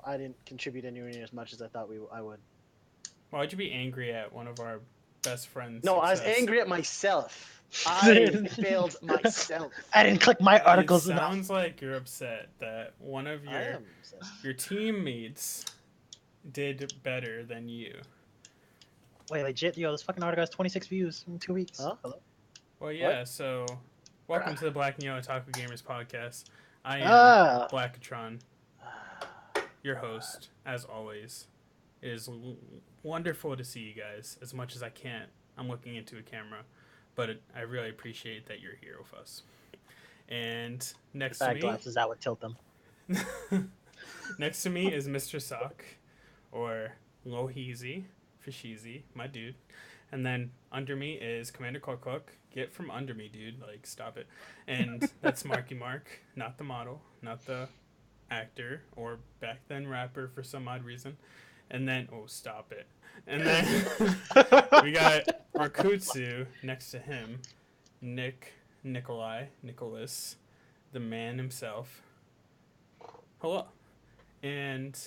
I didn't contribute anywhere near as much as I thought I would. Why'd you be angry at one of our best friends? No, I was angry at myself. I failed myself. I didn't click my articles It enough. sounds like you're upset that one of your teammates did better than you. Wait, legit? Yo, this fucking article has 26 views in 2 weeks. Huh? Hello? Well, yeah, so welcome to the Black and Yellow Otaku Gamers Podcast. I am Blackatron, your host, as always. It is wonderful to see you guys. As much as I can't, I'm looking into a camera, but I really appreciate that you're here with us. And next to me... glasses, that would tilt them. Next to me is Mr. Sock, or Loheezy, Fisheezy, my dude. And then under me is Commander Cook. Get from under me, dude. Like, stop it. And that's Marky Mark, not the model, not the actor, or back then rapper for some odd reason. And then, oh, stop it. And then we got Rakutsu next to him, Nicholas, the man himself. Hello. And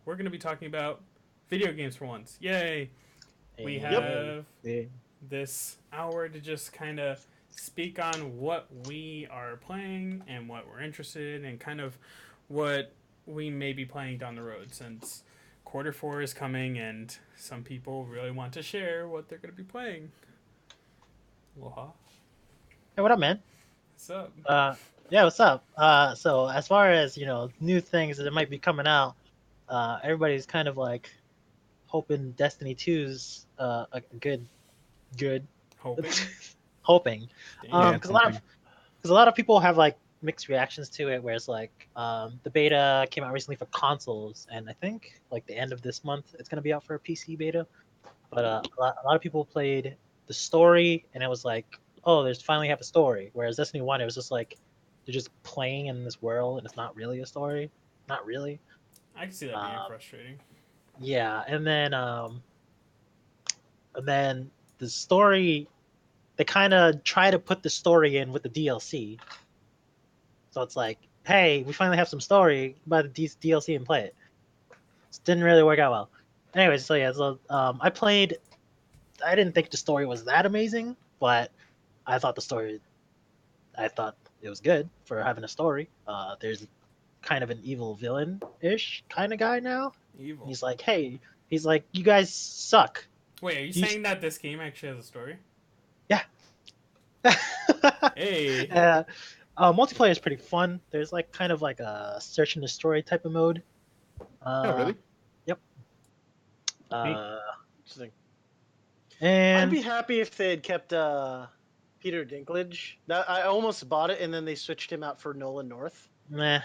we're going to be talking about video games for once. Yay! We have this hour to just kind of speak on what we are playing and what we're interested in and kind of what we may be playing down the road, since Q4 is coming and some people really want to share what they're going to be playing. Aloha. Hey, what up, man? What's up? Yeah, what's up? So as far as, new things that might be coming out, everybody's kind of like hoping Destiny 2's a good hoping. Because a lot of people have like mixed reactions to it, where it's like the beta came out recently for consoles, and I think like the end of this month it's gonna be out for a PC beta. But a lot of people played the story, and it was like, oh, there's finally have a story. Whereas Destiny 1, it was just like they're just playing in this world, and it's not really a story. Not really. I can see that being frustrating. Yeah, and then the story, they kind of try to put the story in with the DLC. So it's like, hey, we finally have some story, buy the DLC and play it. It didn't really work out well. Anyways, so yeah, I played. I didn't think the story was that amazing, but I thought it was good for having a story. There's kind of an evil villain-ish kind of guy now. Evil. He's like, hey, you guys suck. Wait, are you saying that this game actually has a story? Yeah. Hey. Multiplayer is pretty fun. There's like kind of like a search and destroy type of mode. Oh, really? Yep. Interesting. And I'd be happy if they had kept Peter Dinklage. I almost bought it, and then they switched him out for Nolan North. meh.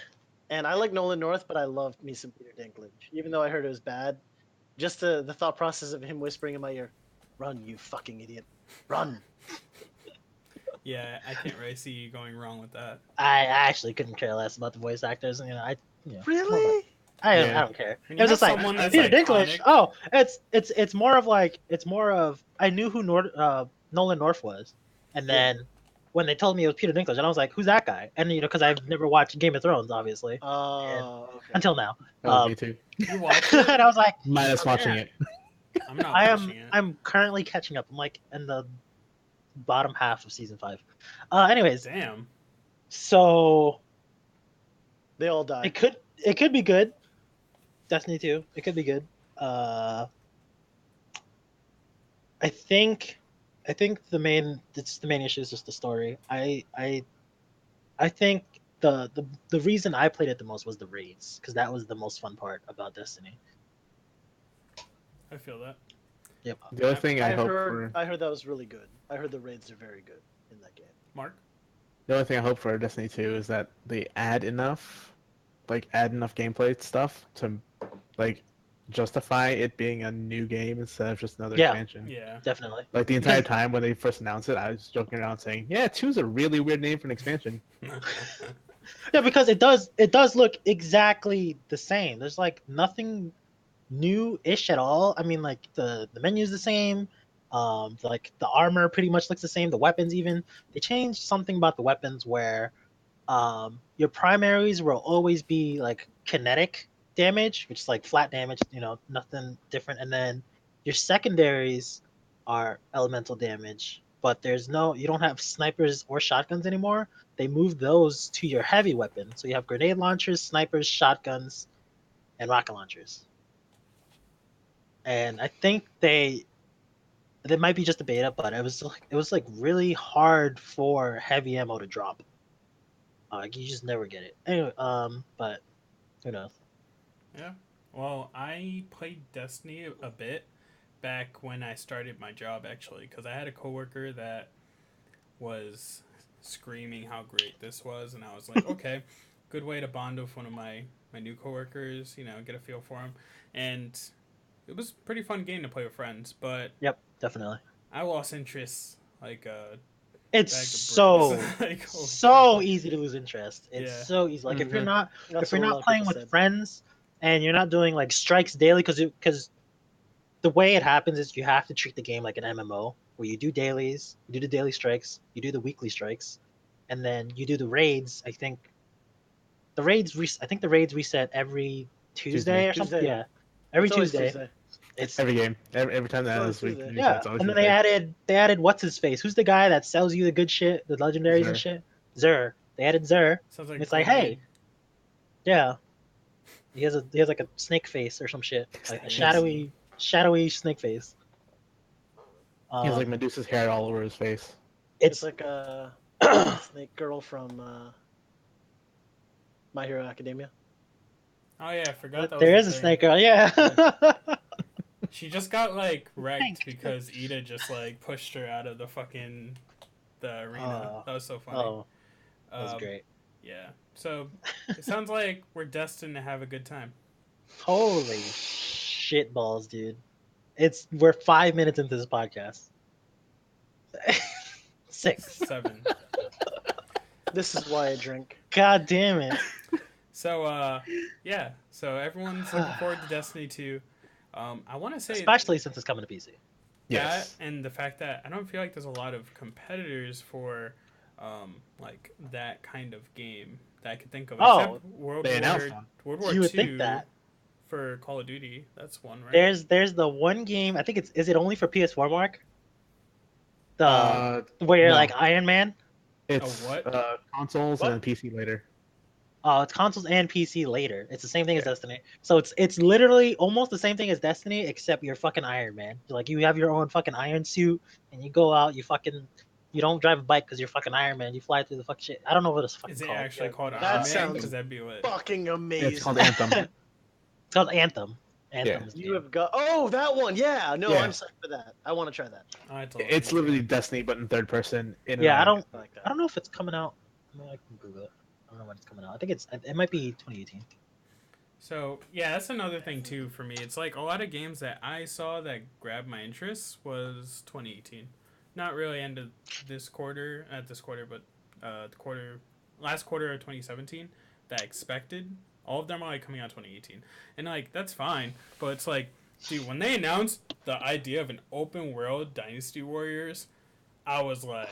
And I like Nolan North, but I love me some Peter Dinklage. Even though I heard it was bad, just the thought process of him whispering in my ear, "Run, you fucking idiot, run." Yeah, I can't really see you going wrong with that. I actually couldn't care less about the voice actors. Really? I don't care. When It was you just have like someone that's Peter iconic- Dinklage. Oh, it's more of I knew who Nolan North was, and then when they told me it was Peter Dinklage, and I was like, who's that guy? And because I've never watched Game of Thrones, obviously, Okay. until now. Oh, me too. You watched it? And I was like, Minus watching it. I'm not watching it. I'm currently catching up. I'm like in the bottom half of season 5. Anyways, Damn. so They all died. it could be good. Destiny 2, it could be good. I think the main issue is just the story. I think the reason I played it the most was the raids, because that was the most fun part about Destiny. I feel that. Yep. The other thing I heard that was really good. I heard the raids are very good in that game. Mark? The only thing I hope for Destiny 2 is that they add enough gameplay stuff to justify it being a new game instead of just another expansion. Yeah. Definitely. Like the entire time when they first announced it, I was joking around saying, "Yeah, 2's a really weird name for an expansion." Yeah, because it does look exactly the same. There's like nothing new-ish at all. I mean, like the menu's the same. Like the armor pretty much looks the same. The weapons even. They changed something about the weapons where your primaries will always be like kinetic damage, which is like flat damage, nothing different, and then your secondaries are elemental damage, but you don't have snipers or shotguns anymore. They moved those to your heavy weapon, so you have grenade launchers, snipers, shotguns, and rocket launchers. And I think they might be just a beta, but it was like really hard for heavy ammo to drop. You just never get it. Anyway, but who knows? Yeah. Well, I played Destiny a bit back when I started my job, actually, because I had a coworker that was screaming how great this was, and I was like, okay, good way to bond with one of my new coworkers, get a feel for him. And it was a pretty fun game to play with friends, but Yep, definitely. I lost interest like it's so like, so easy to lose interest. It's so easy. Like if you're not playing with friends and you're not doing like strikes daily, because the way it happens is you have to treat the game like an MMO, where you do dailies, you do the daily strikes, you do the weekly strikes, and then you do the raids. I think the raids reset every Tuesday or something. Yeah, every Tuesday. It's every game, every time that is week. Yeah, and then they added what's his face? Who's the guy that sells you the good shit, the legendaries and shit? Xur. They added Xur. Sounds like it's like, hey, yeah, he has like a snake face or some shit, like a shadowy snake face. He has like Medusa's hair all over his face. It's like a snake girl from My Hero Academia. Oh yeah, I forgot that. There is a snake girl. Yeah. She just got like wrecked because Ida just like pushed her out of the arena. That was so funny. Oh, that was great. Yeah. So it sounds like we're destined to have a good time. Holy shit balls, dude! We're 5 minutes into this podcast. 6, 7. This is why I drink. God damn it. So yeah. So everyone's looking forward to Destiny 2. I want to say, especially since it's coming to PC. Yes. That and the fact that I don't feel like there's a lot of competitors for like that kind of game that I could think of. Oh, World War you would II think that for Call of Duty. That's one, right? There's the one game. I think is it only for PS4, Mark? Where you're like Iron Man. It's consoles and then PC later. Oh, it's consoles and PC later. It's the same thing as Destiny. So it's literally almost the same thing as Destiny, except you're fucking Iron Man. Like you have your own fucking iron suit, and you go out. You don't drive a bike because you're fucking Iron Man. You fly through the fucking shit. I don't know what it's fucking called. Is it actually called Iron Man? That sounds because that'd be lit. Fucking amazing. It's called Anthem. It's called Anthem. Anthem. You have got that one. Yeah, no, I'm psyched for that. I want to try that. It's literally Destiny, but in third person. I don't know if it's coming out. I mean, I can Google it. I don't know when it's coming out. I think it might be 2018. So yeah, that's another thing too for me. It's like a lot of games that I saw that grabbed my interest was 2018. Not really end of this quarter, but last quarter of 2017 that I expected. All of them are like coming out 2018, and like that's fine. But it's like, dude, when they announced the idea of an open world Dynasty Warriors, I was like,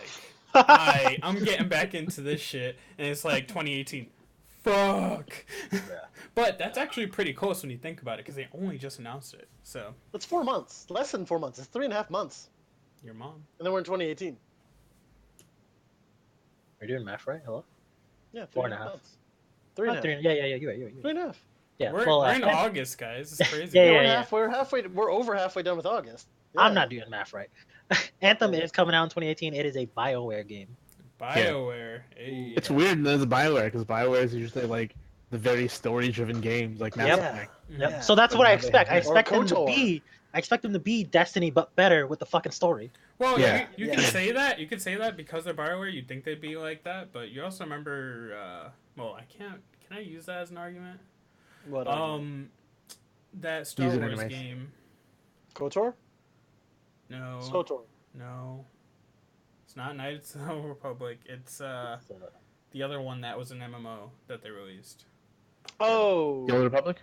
I'm getting back into this shit, and it's like 2018. Fuck. But that's actually pretty close when you think about it, because they only just announced it. So it's 4 months, less than 4 months. It's 3.5 months. Your mom. And then we're in 2018. Are you doing math right? Hello. Yeah, 4.5 months. 3.5. Yeah. You're right. 3.5. Yeah. We're in August, guys. It's crazy. We're over halfway done with August. Yeah. I'm not doing math right. Anthem is coming out in 2018. It is a BioWare game. BioWare. Hey. It's weird that it's BioWare, because BioWare is usually like the very story-driven games, like Mass Effect. Yep. So that's what I expect. I expect them to be Destiny, but better with the fucking story. Well, you can say that. You could say that because they're BioWare. You'd think they'd be like that, but you also remember. Well, I can't. Can I use that as an argument? What? That Star Wars game. KOTOR? No. KOTOR. No. It's not Knights of the Old Republic. It's the other one that was an MMO that they released. Oh. The Old Republic?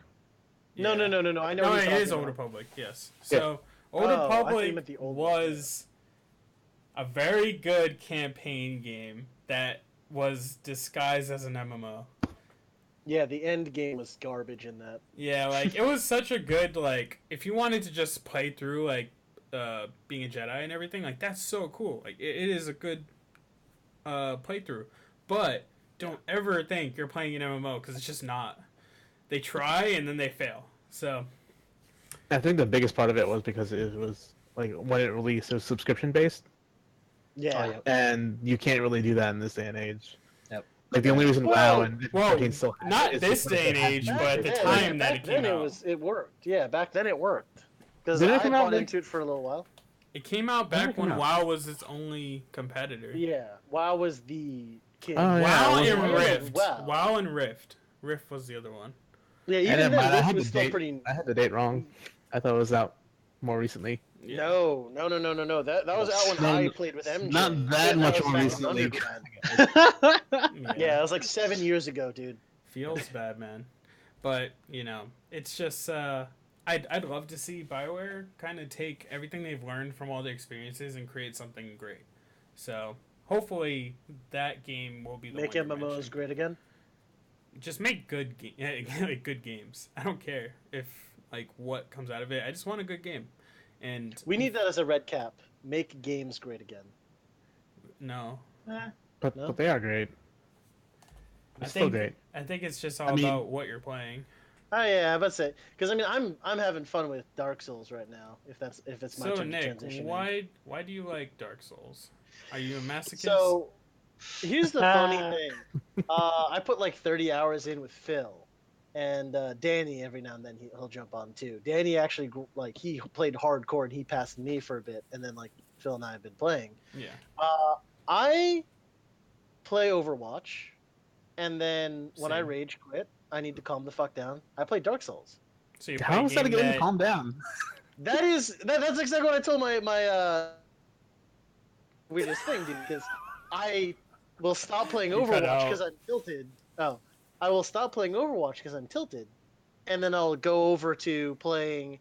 Yeah. No. I know. No, it is Old Republic. Yes. So Old Republic was a very good campaign game that was disguised as an MMO. Yeah, the end game was garbage in that. Yeah, like it was such a good like if you wanted to just play through like being a Jedi and everything, like that's so cool. Like it is a good playthrough, but don't ever think you're playing an MMO because it's just not. They try and then they fail. So I think the biggest part of it was because it was like when it released, it was subscription based, Yeah. Oh, yeah. and you can't really do that in this day and age. Yep. Like the only reason WoW and well, 14 still have not it is this because day and they had age, the but at the message. time that back it came then out. it worked. Yeah, back then it worked. Because Did it I come out bought like- into it for a little while. It came out When did back it come when out? WoW was its only competitor. Yeah, WoW was the king. Oh, yeah, WoW it and was- Rift. WoW. WoW and Rift. Rift was the other one. Yeah, And even then then, I Rift had was the still date. pretty. I had the date wrong. I thought it was out more recently. Yeah. No. That was out when I played with MJ. Not that much was more back in recently. undergrad. Yeah, it was like 7 years ago, dude. Feels bad, man. But, you know, it's just I'd love to see BioWare kind of take everything they've learned from all the experiences and create something great. So, hopefully that game will be the Make one you're MMOs mentioning. great again. Just make good like good games. I don't care if like what comes out of it. I just want a good game. And We need that as a red cap. Make games great again. no. But No? but they are great. I It's still think great. I think it's just all I mean- about what you're playing. Oh yeah, I about to say because I mean I'm having fun with Dark Souls right now. If it's my So turn to Nick, transition. in. why do you like Dark Souls? Are you a masochist? So here's the funny thing. I put like 30 hours in with Phil, and Danny every now and then he'll jump on too. Danny actually like he played hardcore and he passed me for a bit, and then like Phil and I have been playing. yeah. I play Overwatch, and then when I Same. rage quit, I need to calm the fuck down. I play Dark Souls. So you How is that a game to calm down? That's exactly what I told my weirdest thing, dude. Because I will stop playing You cut Overwatch out. because I'm tilted. Oh, I will stop playing Overwatch because I'm tilted, and then I'll go over to playing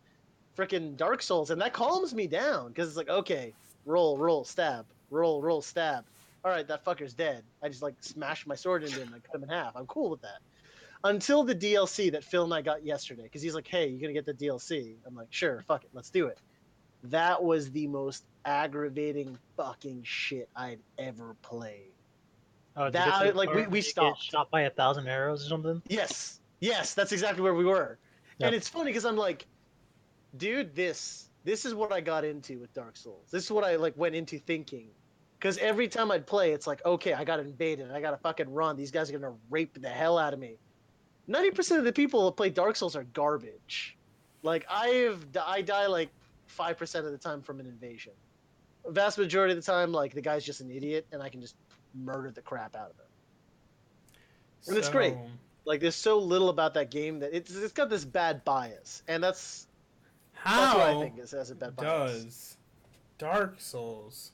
freaking Dark Souls, and that calms me down because it's like, okay, roll, stab, roll, stab. All right, that fucker's dead. I just like smash my sword into him and cut him in half. I'm cool with that. Until the DLC that Phil and I got yesterday, because he's like, "Hey, you gonna get the DLC?" I'm like, "Sure, fuck it, let's do it." That was the most aggravating fucking shit I'd ever played. Oh, did That- you get to the like, part we where you get stopped. shot by 1,000 arrows or something. Yes, that's exactly where we were. Yep. And it's funny because I'm like, dude, this is what I got into with Dark Souls. This is what I like went into thinking. Because every time I'd play, it's like, okay, I got invaded. I got to fucking run. These guys are going to rape the hell out of me. 90% of the people that play Dark Souls are garbage. Like, I die like 5% of the time from an invasion. Vast majority of the time, like, the guy's just an idiot, and I can just murder the crap out of him. And it's great. Like, there's so little about that game that it's got this bad bias. And that's what I How think is has a bad bias. does Dark Souls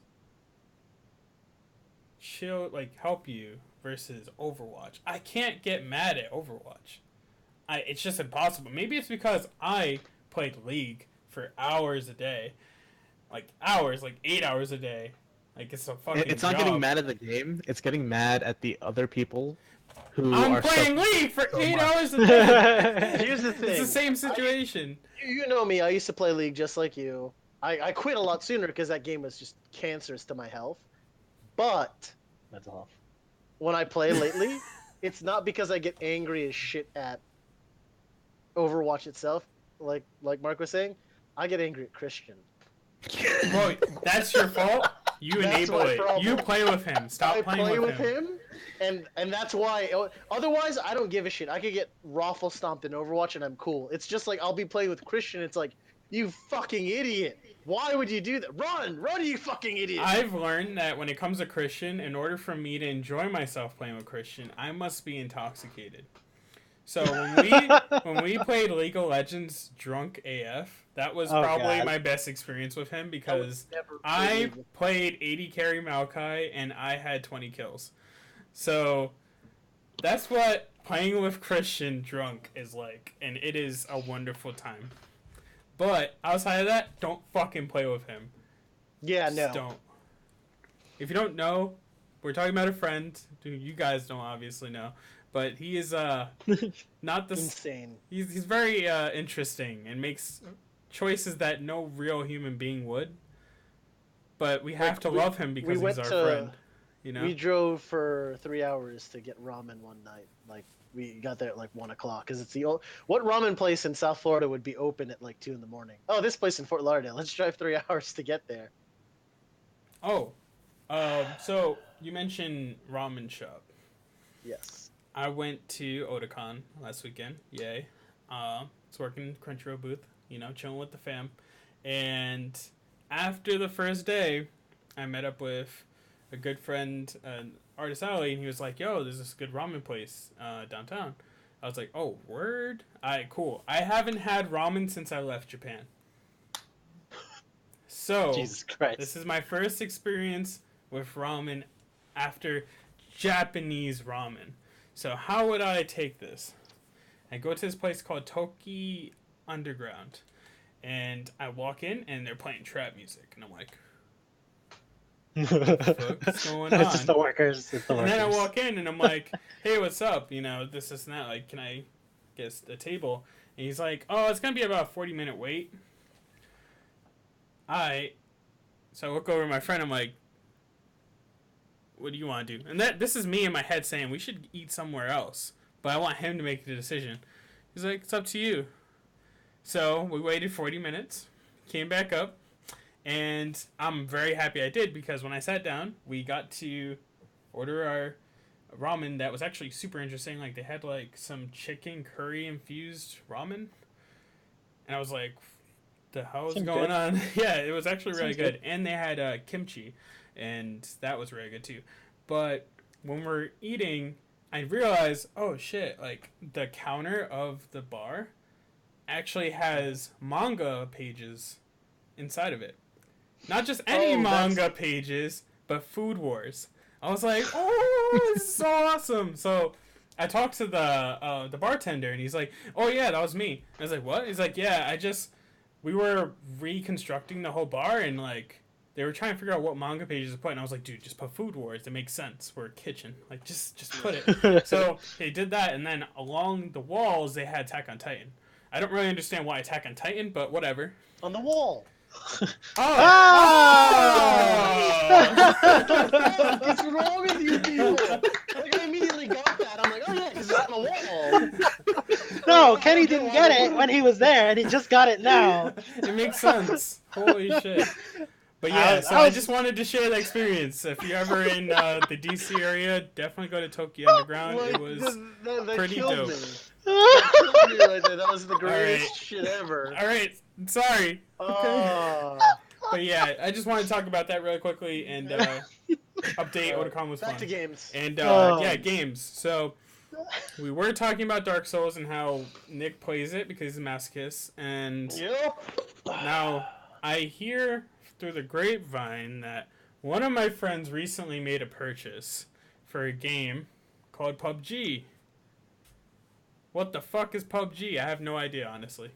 help you versus Overwatch? I can't get mad at Overwatch. It's just impossible. Maybe it's because I played League for hours a day. Like 8 hours a day. Like it's a fucking It's not job. getting mad at the game. It's getting mad at the other people who I'm are playing so League for so 8 much. hours a day. Here's the thing. It's the same situation. You know me. I used to play League just like you. I quit a lot sooner because that game was just cancerous to my health. But Mental health. when I play lately, it's not because I get angry as shit at Overwatch itself. Like Mark was saying, I get angry at Christian. Bro, that's your fault. You That's enable my it. problem. You play with him. Stop I playing play with with him. him, and that's why. Otherwise, I don't give a shit. I could get raffle stomped in Overwatch, and I'm cool. It's just like I'll be playing with Christian. It's like, you fucking idiot. Why would you do that? Run, you fucking idiot. I've learned that when it comes to Christian, in order for me to enjoy myself playing with Christian, I must be intoxicated. So when we played League of Legends drunk AF, that was Oh, probably God. my best experience with him I would because never play I League with- played 80 carry Maokai and I had 20 kills. So that's what playing with Christian drunk is like, and it is a wonderful time. But outside of that, don't fucking play with him. Yeah, Just no. don't. If you don't know, we're talking about a friend who you guys don't obviously know, but he is not the Insane. He's very interesting and makes choices that no real human being would. But we have to love him because he's our friend. You know? We drove for 3 hours to get ramen one night. Like, we got there at like 1 o'clock because it's what ramen place in South Florida would be open at like 2 in the morning? Oh, this place in Fort Lauderdale. Let's drive 3 hours to get there. Oh, so you mentioned ramen shop. Yes. I went to Otakon last weekend. Yay. It's working Crunchyroll booth. You know, chilling with the fam. And after the first day, I met up with a good friend, Artist Alley, and he was like, yo, there's this good ramen place downtown. I was like, oh, word? Alright, cool. I haven't had ramen since I left Japan. So, Jesus Christ. This is my first experience with ramen after Japanese ramen. So how would I take this? I go to this place called Toki Underground, and I walk in, and they're playing trap music, and I'm like, what's going on? It's just the workers. It's the And workers. then I walk in, and I'm like, hey, what's up? You know, this and that. Like, can I get a table? And he's like, oh, it's going to be about a 40-minute wait. So I look over at my friend, I'm like, what do you want to do? And this is me in my head saying, we should eat somewhere else. But I want him to make the decision. He's like, it's up to you. So we waited 40 minutes, came back up, and I'm very happy I did because when I sat down, we got to order our ramen that was actually super interesting. Like, they had, like, some chicken curry-infused ramen. And I was like, the hell is going on? Yeah, it was actually really good. And they had kimchi, and that was really good too. But when we're eating, I realized, oh shit, like the counter of the bar actually has manga pages inside of it. Not just any manga pages, but Food Wars. I was like, oh, this is so awesome. So I talked to the bartender, and he's like, oh yeah, that was me. I was like, what? He's like, yeah, we were reconstructing the whole bar, and like they were trying to figure out what manga pages to put, and I was like, dude, just put Food Wars. It makes sense. We're a kitchen. Like, just put it. So they did that, and then along the walls they had Attack on Titan. I don't really understand why Attack on Titan, but whatever. On the wall. Oh! What's wrong with you people? Like, I immediately got that. I'm like, oh yeah, because it's on the wall. No, Kenny didn't get it when he was there, and he just got it now. It makes sense. Holy shit. But yeah, I just wanted to share the experience. If you're ever in the DC area, definitely go to Tokyo Underground. Like, it was that pretty killed dope. Me. That killed me right there. That was the greatest shit ever. All right, sorry. Oh. But yeah, I just want to talk about that really quickly and update. Otakon was fun. Back to games. And yeah, games. So we were talking about Dark Souls and how Nick plays it because he's a masochist. And now I hear through the grapevine that one of my friends recently made a purchase for a game called PUBG. What the fuck is PUBG? I have no idea, honestly.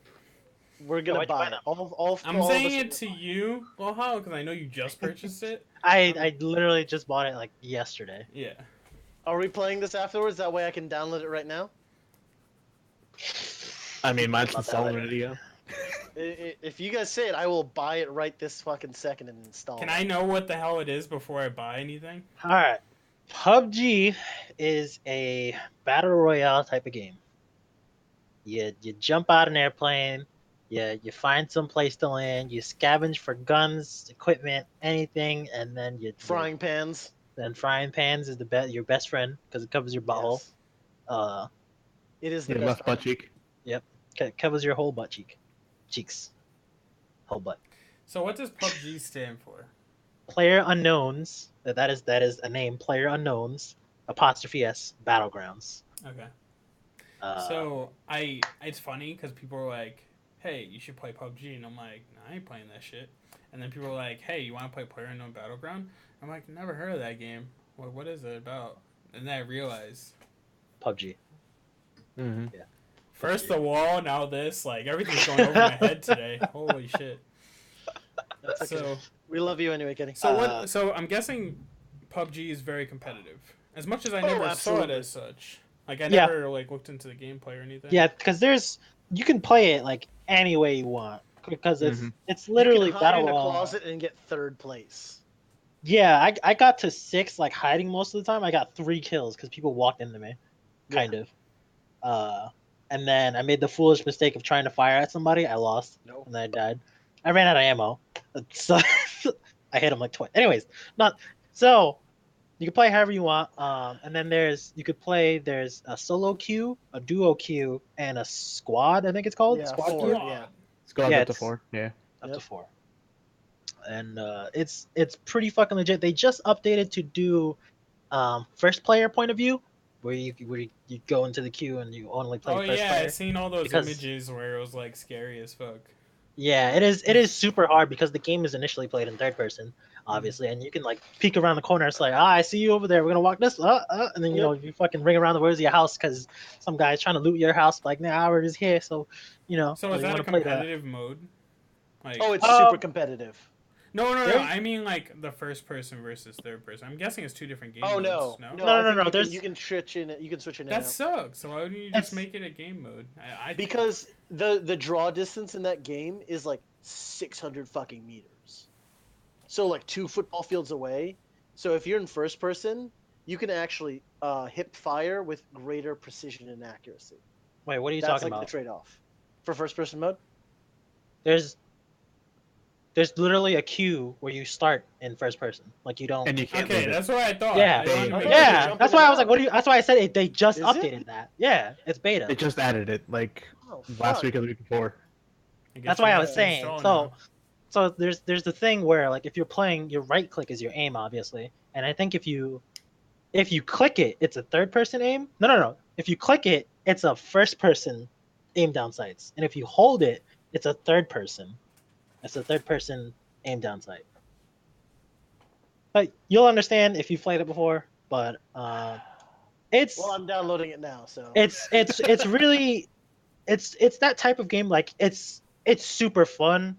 We're gonna buy it. I'm saying it to you, Loha, because I know you just purchased it. I literally just bought it like yesterday. Yeah. Are we playing this afterwards? That way I can download it right now? I mean, mine's installed ready to go. If you guys say it, I will buy it right this fucking second and install it. Can I know what the hell it is before I buy anything? Alright. PUBG is a battle royale type of game. You jump out an airplane, you find some place to land, you scavenge for guns, equipment, anything, and then frying pans. Then frying pans is your best friend because it covers your butthole. Yes. It is the Your best left butt cheek. Yep, covers your whole butt cheeks, whole butt. So what does PUBG stand for? Player Unknowns. That is a name. Player Unknowns. 'S Battlegrounds. Okay. So it's funny because people are like, "Hey, you should play PUBG," and I'm like, "Nah, I ain't playing that shit." And then people are like, "Hey, you want to play PlayerUnknown Battleground?" I'm like, "Never heard of that game. What is it about?" And then I realized PUBG. Mm-hmm. Yeah. First the wall, now this. Like everything's going over my head today. Holy shit. That's okay. So we love you anyway, Kenny. So So I'm guessing PUBG is very competitive. As much as I never saw it absolutely. as such. Like I never like looked into the gameplay or anything. Yeah, because you can play it like any way you want because it's You literally can hide in battle a royale. closet and get third place. Yeah, I got to 6 like hiding most of the time. I got 3 kills because people walked into me, kind of. And then I made the foolish mistake of trying to fire at somebody. I lost, and then I died. I ran out of ammo, so I hit him like twice. Anyways, not so. You can play however you want, and then there's a solo queue, a duo queue, and a squad. I think it's called squad 4. queue. Yeah, Squad up to 4. Yeah, up to 4. And it's pretty fucking legit. They just updated to do first player point of view, where you go into the queue and you only play first player. I seen all those images where it was like scary as fuck. Yeah, it is super hard because the game is initially played in third person, obviously, and you can like peek around the corner. It's like, I see you over there. We're gonna walk this, and then you fucking ring around the words of your house because some guy's trying to loot your house. Like, nah, we're just here, so So is that a competitive mode? Like, it's super competitive. No. I mean, like the first person versus third person. I'm guessing it's 2 different game modes. No. You can switch in. You can switch in. That sucks. So why wouldn't you just make it a game mode? Because the draw distance in that game is like 600 fucking meters. So like 2 football fields away. So if you're in first person, you can actually hip fire with greater precision and accuracy. Wait, what are you talking about? That's like the trade-off for first person mode. There's literally a queue where you start in first person, like you don't. And you can't. Okay, that's what I thought. Yeah. That's why I was like, That's why I said they just updated that. Yeah, it's beta. They just added it like last week or the week before. That's why I was saying. So there's the thing where like if you're playing, your right click is your aim, obviously, and I think if you click it, it's a third person aim. No. If you click it, it's a first person aim down sights, and if you hold it, it's a third person. It's a third person aim down sight. But you'll understand if you've played it before. But it's. Well, I'm downloading it now, so. It's really, it's that type of game. Like it's super fun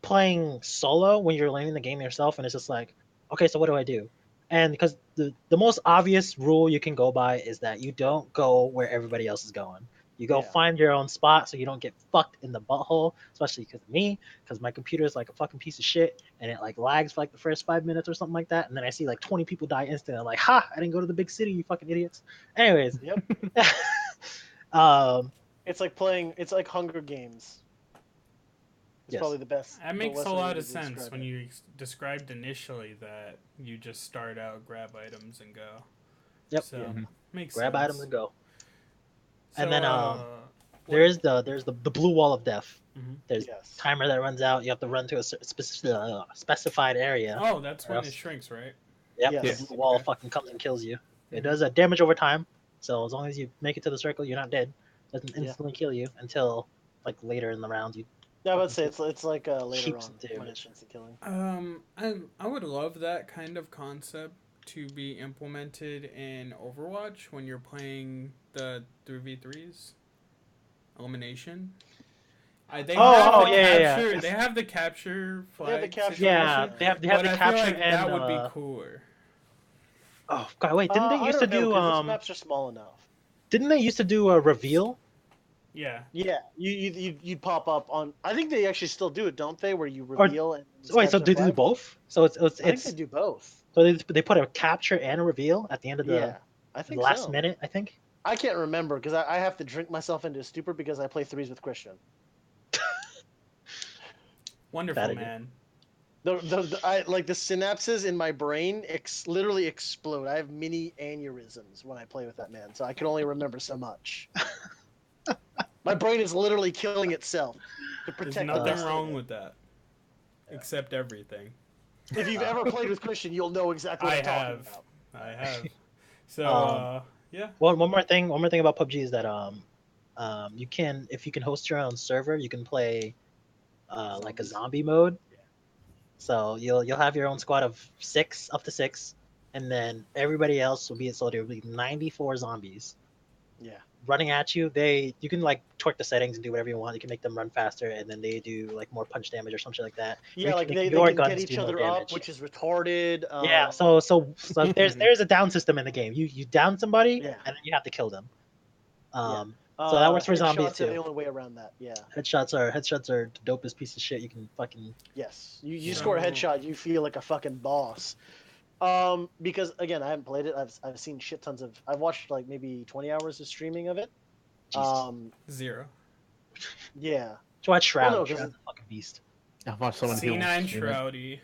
playing solo when you're learning the game yourself, and it's just like, okay, so what do I do? And because the most obvious rule you can go by is that you don't go where everybody else is going. You go find your own spot so you don't get fucked in the butthole, especially because of me, because my computer is like a fucking piece of shit and it like lags for like the first 5 minutes or something like that. And then I see like 20 people die instantly. I'm like, ha, I didn't go to the big city, you fucking idiots. Anyways. Yep. It's like Hunger Games. It's probably the best. That makes a lot of sense when you described initially that you just start out, grab items, and go. Yep. So, makes grab sense. items and go. So, and then there's the blue wall of death. Mm-hmm. There's timer that runs out. You have to run to a specified area. Oh, that's when it shrinks, right? Yep. Yes. The wall fucking comes and kills you. It does damage over time. So as long as you make it to the circle, you're not dead. It doesn't instantly kill you until like later in the round. I would say it's like later on when it's instant killing. I would love that kind of concept to be implemented in Overwatch when you're playing the 3v3s elimination. They have the capture flag. They have the capture. Yeah, they have the capture, like and that would be cooler. Oh god, wait! Didn't they used to do? Maps are small enough. Didn't they used to do a reveal? Yeah. Yeah, you'd pop up on. I think they actually still do it, don't they? Where you reveal and. Wait, so they do both? So it's. I think they do both. So they put a capture and a reveal at the end of the I think last minute, I think. I can't remember because I have to drink myself into a stupor because I play threes with Christian. Wonderful, man. I like the synapses in my brain literally explode. I have mini aneurysms when I play with that man, so I can only remember so much. My brain is literally killing itself to protect. There's nothing wrong with that, except everything. If you've ever played with Christian, you'll know exactly what I'm talking about. I have. So yeah. One more thing about PUBG is that if you can host your own server, you can play like a zombie mode. So you'll have your own squad of up to six, and then everybody else will be there will be 94 zombies. Yeah. Running at you, you can like torque the settings and do whatever you want. You can make them run faster, and then they do like more punch damage or something like that. Yeah, like they can get each other up, which is retarded. Yeah, so there's a down system in the game. You down somebody, and then you have to kill them. So that works for zombies headshots are the too. only way around that. Yeah. Headshots are the dopest piece of shit you can fucking. Yes. You So- score a headshot, you feel like a fucking boss. Because again, I haven't played it. I've seen shit tons of. I've watched like maybe 20 hours of streaming of it. Jesus. 0. Yeah. Just watch Shroud. Well, no, 'cause Shroud's a fucking beast. I've watched so many people C9 stream it. Shroudy.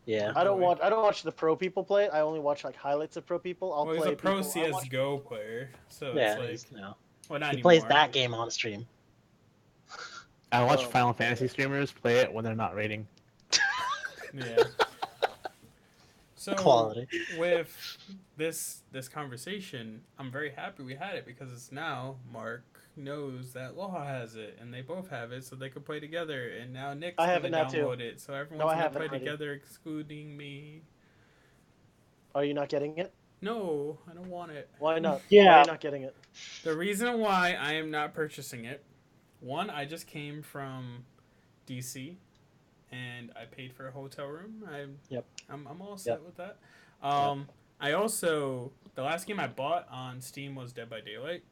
Yeah. I don't Boy. watch the pro people play it. I only watch like highlights of pro people. I'll Well, he's play a pro people- I'll watch- CS:GO player, so Yeah. it's like, he's, you know, well, not he anymore. plays that game on stream. I watch Oh. Final Fantasy streamers play it when they're not rating. Yeah. So Quality. with this conversation, I'm very happy we had it because it's now Mark knows that Loha has it and they both have it, so they could play together. And now Nick's I have gonna it now, too. download it, so everyone's No, I gonna have it play already. together, excluding me. Are you not getting it? No, I don't want it. Why not? Why Yeah. are you not getting it? The reason why I am not purchasing it, one, I just came from DC, and I paid for a hotel room. I'm all set with that. I also, the last game I bought on Steam was Dead by Daylight,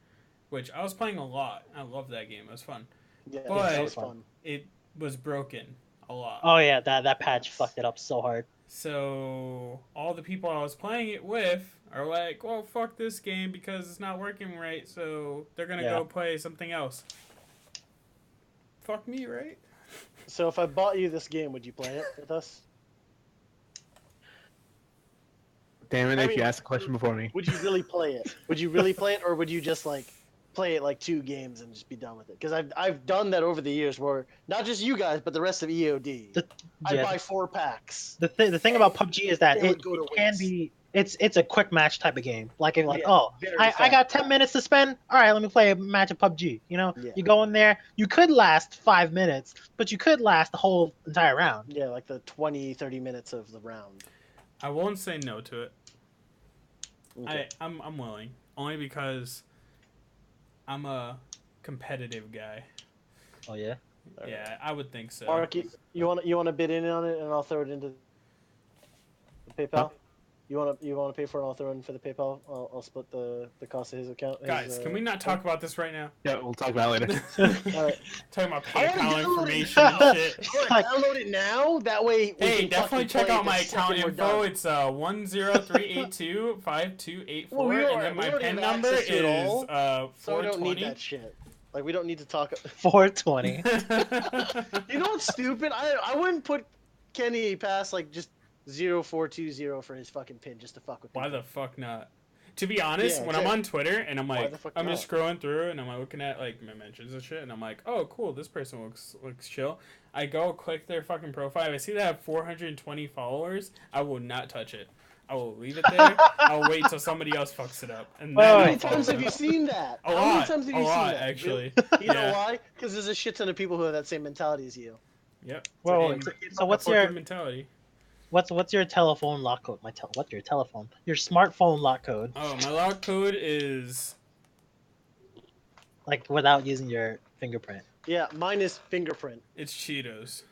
which I was playing a lot. I love that game. It was fun. Yeah, But- that was fun. It was broken a lot. Oh yeah, that patch fucked it up so hard. So all the people I was playing it with are like, well, fuck this game because it's not working right, so they're going to Yeah. go play something else. Fuck me, right? So if I bought you this game, would you play it with us? Damn it, I if mean- you asked a question before me. Would you really play it? Would you really play it, or would you just like play it like 2 games and just be done with it? Because I've done that over the years, where not just you guys, but the rest of EOD. I Yeah. buy 4 packs. The thing about PUBG is that They would it go to can waste. be it's a quick match type of game. Like Yeah, very I fast. got 10 minutes to spend. All right, let me play a match of PUBG. You know, Yeah. you go in there. You could last 5 minutes, but you could last the whole entire round. Yeah, like the 20-30 minutes of the round. I won't say no to it. Okay. I'm willing. Only because I'm a competitive guy. Oh yeah. Alright. Yeah, I would think so. Mark, you want to bid in on it, and I'll throw it into the PayPal. You want to pay for it? I'll throw it in for the PayPal. I'll split the cost of his account. Guys, can we not talk about this right now? Yeah, we'll talk about it later. All right. Talking about I PayPal already downloaded information it. and shit. All right, download it now. That way. we Hey, can definitely fucking check play out it my the account second we're info. done. It's 103825284, Well, we and don't- then we my don't PIN have number access to it is all, So we don't need 420. that shit. Like we don't need to talk. 420. You know what's stupid? I wouldn't put Kenny past like just 0420 for his fucking pin just to fuck with. Why people. the fuck not? To be honest, Yeah, when I'm on Twitter and I'm Why like, the fuck I'm just not? scrolling through and I'm like looking at like my mentions and shit, and I'm like, oh cool, this person looks chill. I go click their fucking profile. If I see they have 420 followers, I will not touch it. I will leave it there. I'll wait till somebody else fucks it up. And Wait, then How wait, many I'll follow times have them. you seen that? A How lot, many times have a you lot, seen that? actually. You know Yeah. why? Because there's a shit ton of people who have that same mentality as you. Yep. Well, And so what's fuck your with mentality? what's your telephone lock code? What's your telephone? Your smartphone lock code, Oh, my lock code is like without using your fingerprint. Yeah, mine is fingerprint. it's Cheetos.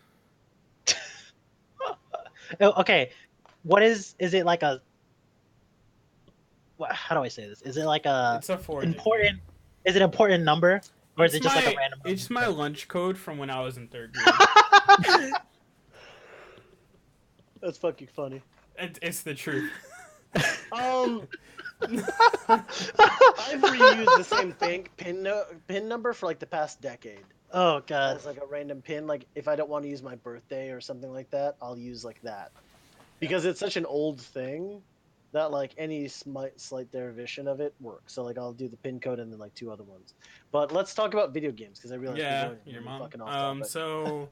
Oh, okay, is it like a? How do I say this? Is it like a It's a 4. important? Is it an important number, or is it just like a random? It's my lunch code from when I was in 3rd grade. That's fucking funny. It's the truth. I've reused the same pin number for like the past decade. Oh god. As like a random pin. Like if I don't want to use my birthday or something like that, I'll use like that. Because it's such an old thing that like any slight derivation of it works. So like I'll do the pin code and then like 2 other ones. But let's talk about video games because I realize Yeah, we're your really mom. fucking off topic. So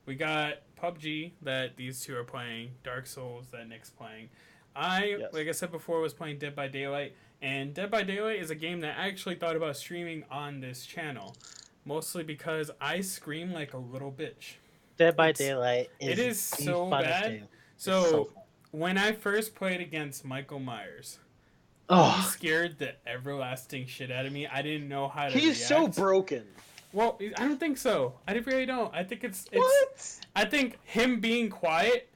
we got PUBG that these two are playing, Dark Souls that Nick's playing. Yes. Like I said before, was playing Dead by Daylight, and Dead by Daylight is a game that I actually thought about streaming on this channel, mostly because I scream like a little bitch. Dead by It's- Daylight it is the so funnest bad. game. It's So fun. when I first played against Michael Myers, he Oh, scared the everlasting shit out of me. I didn't know how to He's so react. broken. Well, I don't think so. I really don't. I think it's What? I think him being quiet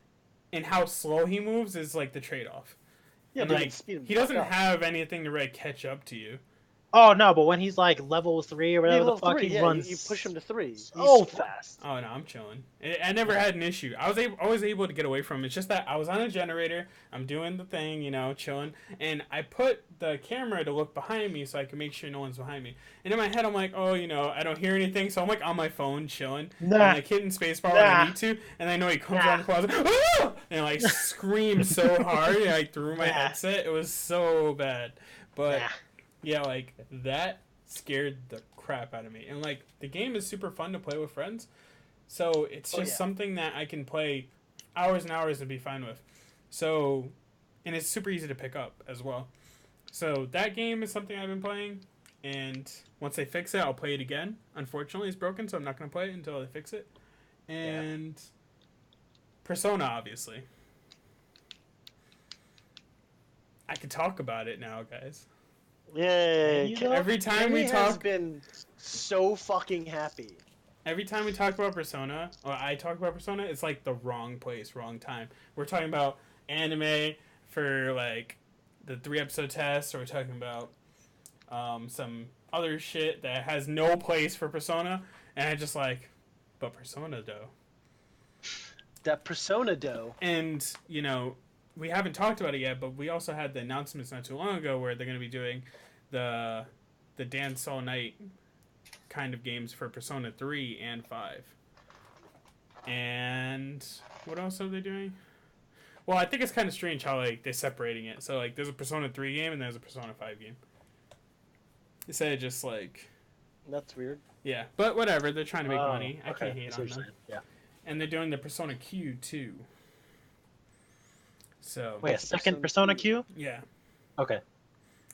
and how slow he moves is like the trade-off. Yeah, And, but like speed him he doesn't fuck up. have anything to really catch up to you. Oh no, but when he's like level 3 or whatever the level fuck, 3, he yeah, runs. you push him to 3. So He's fast. Oh no, I'm chilling. I never had an issue. I was able to get away from it. It's just that I was on a generator. I'm doing the thing, chilling, and I put the camera to look behind me so I can make sure no one's behind me. And in my head, I'm like, oh, I don't hear anything, so I'm like on my phone chilling. Nah. I'm like hitting spacebar when I need to, and I know he comes around the closet, ah! And like screams so hard, like through my headset. It was so bad, but yeah, like that scared the crap out of me. And like the game is super fun to play with friends, so it's just something that I can play hours and hours and be fine with. So, and it's super easy to pick up as well. So that game is something I've been playing, and once they fix it, I'll play it again. Unfortunately, it's broken, so I'm not going to play it until they fix it. And Persona, obviously. I can talk about it now, guys. Yay! Every time we talk, has been so fucking happy. Every time we talk about Persona, or I talk about Persona, it's like the wrong place, wrong time. We're talking about anime for like the 3-episode test, or we're talking about some other shit that has no place for Persona, and I just like, but Persona though. That Persona dough. And we haven't talked about it yet, but we also had the announcements not too long ago where they're going to be doing the Dance All Night kind of games for Persona 3 and 5. And what else are they doing? Well, I think it's kind of strange how like they're separating it. So like there's a Persona 3 game and there's a Persona 5 game. Instead of just like... That's weird. Yeah, but whatever. They're trying to make money. I can't hate on them. Yeah. And they're doing the Persona Q too. So wait, a second Persona Q? Yeah. Okay.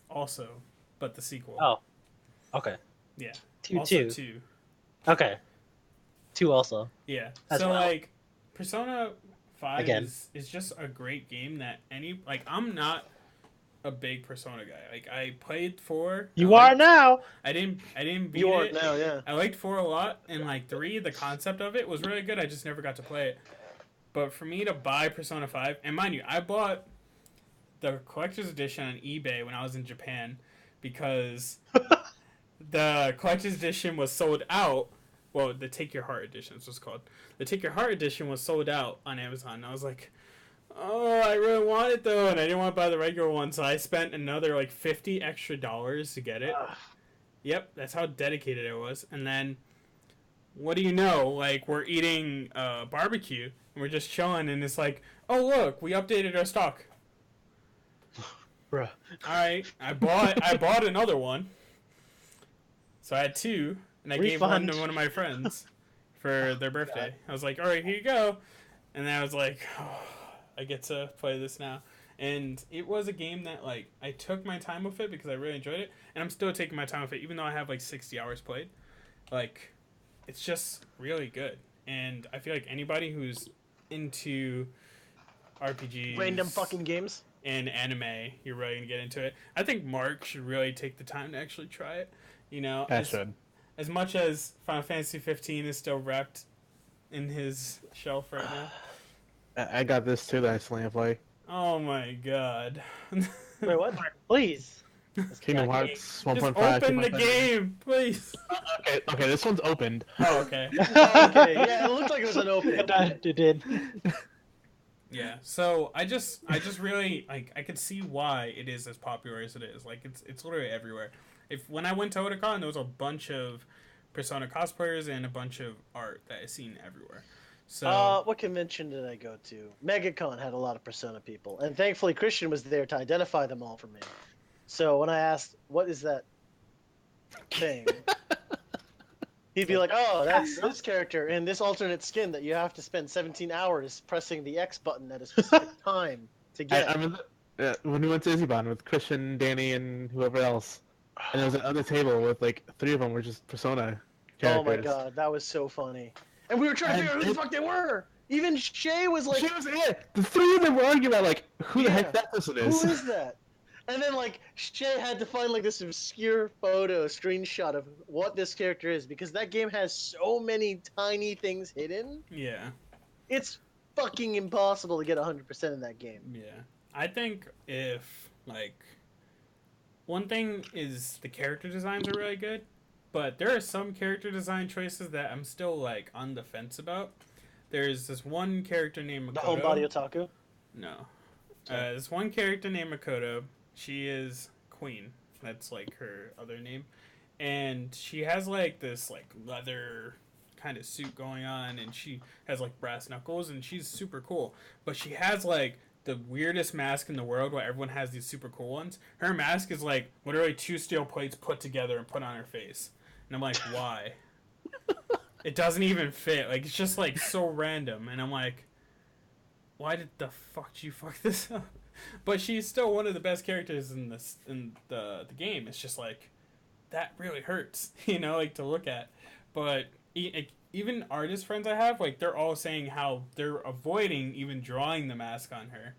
Also, but the sequel. Oh. Okay. Yeah. 2. Okay. 2 also. Yeah. As so well. like, Persona 5 Again. is just a great game that I'm not a big Persona guy. Like I played 4. You are now. I didn't beat You are it. now, yeah. I liked 4 a lot, and like 3, the concept of it was really good. I just never got to play it. But for me to buy Persona 5, and mind you, I bought the collector's edition on eBay when I was in Japan because the collector's edition was sold out. Well, the Take Your Heart edition is what's called. The Take Your Heart edition was sold out on Amazon. And I was like, oh, I really want it though, and I didn't want to buy the regular one, so I spent another like $50 extra to get it. Yep, that's how dedicated I was. And then, what do you know? Like, we're eating barbecue, and we're just chilling, and it's like, oh look, we updated our stock. Bruh. Alright, I bought another one. So I had 2, and I gave one to one of my friends for their birthday. I was like, alright, here you go. And then I was like, oh, I get to play this now. And it was a game that, like, I took my time with it because I really enjoyed it. And I'm still taking my time with it, even though I have, like, 60 hours played. Like, it's just really good. And I feel like anybody who's into RPGs... Random fucking games? And anime, you're really going to get into it. I think Mark should really take the time to actually try it. As much as Final Fantasy 15 is still wrapped in his shelf right now. I got this too that I still ain't play. Oh my god. Wait, what? Please. Kingdom Hearts 1.5. Just open the game, please. Okay, this one's opened. Oh, okay. Okay, yeah, it looked like it was an open. It did. Yeah, so I just really like I could see why it is as popular as it is. Like it's literally everywhere. When I went to Otakon, there was a bunch of Persona cosplayers and a bunch of art that I seen everywhere. So what convention did I go to? MegaCon had a lot of Persona people, and thankfully Christian was there to identify them all for me. So when I asked, "What is that thing?" he'd be like, "Oh, that's this character in this alternate skin that you have to spend 17 hours pressing the X button at a specific time to get." I remember when we went to Izzyban with Christian, Danny, and whoever else, and there was another table with like 3 of them were just Persona characters. Oh my god, that was so funny. And we were trying to figure out who the fuck they were. Even Shay was like... She was it! The 3 of them were arguing about like, who the heck that person is. Who is that? And then like, Shay had to find like this obscure photo, screenshot of what this character is, because that game has so many tiny things hidden. Yeah. It's fucking impossible to get 100% in that game. Yeah. I think if, like, one thing is the character designs are really good, but there are some character design choices that I'm still like on the fence about. There's this one character named Makoto. The Homebody Otaku? No. This one character named Makoto. She is Queen. That's like her other name. And she has like this like leather kind of suit going on, and she has like brass knuckles, and she's super cool. But she has like the weirdest mask in the world where everyone has these super cool ones. Her mask is like literally 2 steel plates put together and put on her face. And I'm like, why? It doesn't even fit. Like, it's just like so random. And I'm like, why did the fuck did you fuck this up? But she's still one of the best characters in the game. It's just like, that really hurts, you know, like to look at. But even artist friends I have, like, they're all saying how they're avoiding even drawing the mask on her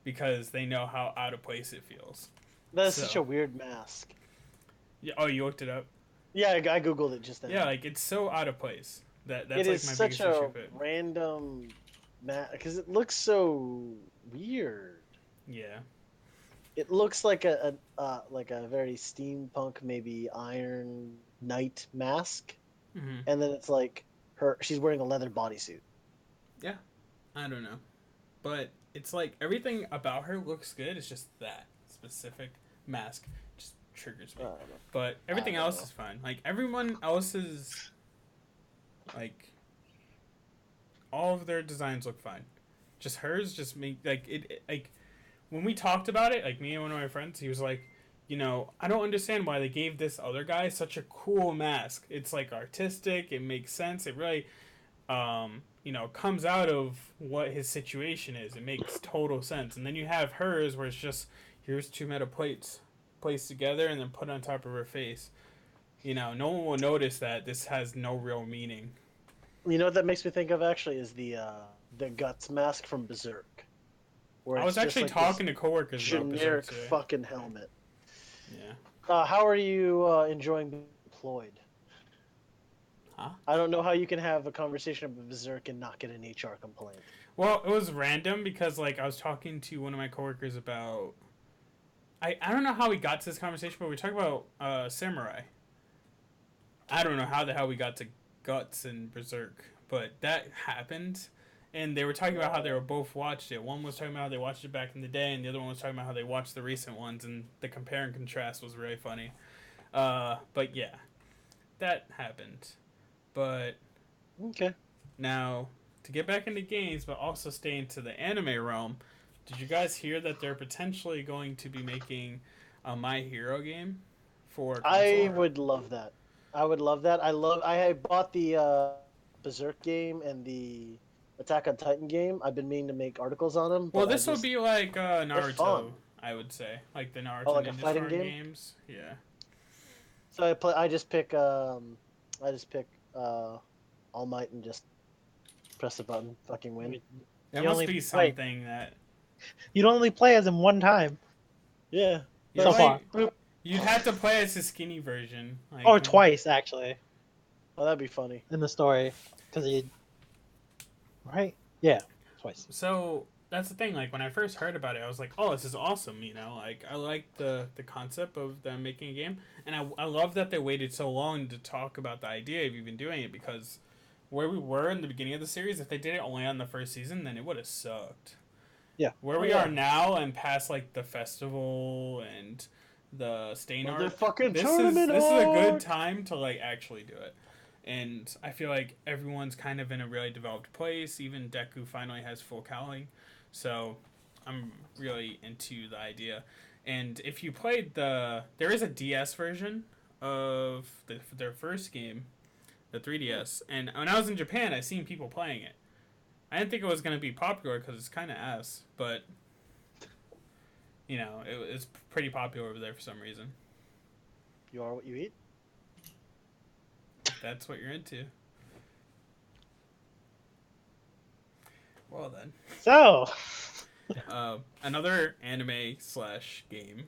because they know how out of place it feels. That's such a weird mask. Yeah. Oh, you looked it up? Yeah, I googled it just then. Yeah, like, it's so out of place. That's it like is my such biggest a issue with it. random mask because it looks so weird. Yeah. It looks like a very steampunk, maybe Iron Knight mask, and then it's like she's wearing a leather bodysuit. Yeah, I don't know, but it's like everything about her looks good. It's just that specific mask just triggers me. But everything else is fine. Like everyone else's, like all of their designs look fine. Just hers just make like it like. When we talked about it, like me and one of my friends, he was like, you know, I don't understand why they gave this other guy such a cool mask. It's like artistic, it makes sense, it really, you know, comes out of what his situation is. It makes total sense. And then you have hers where it's just, here's 2 metal plates placed together and then put on top of her face. You know, no one will notice that this has no real meaning. You know what that makes me think of actually is the Guts mask from Berserk. I was actually like talking to coworkers about generic fucking helmet. Yeah. How are you enjoying being employed? Huh? I don't know how you can have a conversation about Berserk and not get an HR complaint. Well, it was random because like I was talking to one of my coworkers about. I don't know how we got to this conversation, but we talked about Samurai. I don't know how the hell we got to Guts and Berserk, but that happened. And they were talking about how they were both watched it. One was talking about how they watched it back in the day, and the other one was talking about how they watched the recent ones, and the compare and contrast was really funny. But yeah, that happened. But okay. Now, to get back into games, but also stay into the anime realm, did you guys hear that they're potentially going to be making a My Hero game for console? I would love that. I bought the Berserk game and the Attack on Titan game. I've been meaning to make articles on them. Well, this would be like Naruto, I would say, like the Naruto like Ninja a fighting Storm game? games. Yeah. So I just pick All Might and just press the button, fucking win. There must be something that you'd only play as him one time. Yeah. So far. You'd have to play as the skinny version. Like, or twice actually. Oh, that'd be funny in the story, because you. Right? Yeah, twice. So that's the thing. Like when I first heard about it, I was like, "Oh, this is awesome!" You know, like I like the concept of them making a game, and I love that they waited so long to talk about the idea of even doing it, because where we were in the beginning of the series, if they did it only on the first season, then it would have sucked. Yeah. Where we are now, and past like the festival and the Stain arc, this is a good time to like actually do it. And I feel like everyone's kind of in a really developed place. Even Deku finally has full cowling. So I'm really into the idea. And if you played there is a DS version of their first game, the 3DS. And when I was in Japan, I seen people playing it. I didn't think it was going to be popular because it's kind of ass. But, you know, it's pretty popular over there for some reason. You are what you eat? That's what you're into. Well then. So. Another anime / game,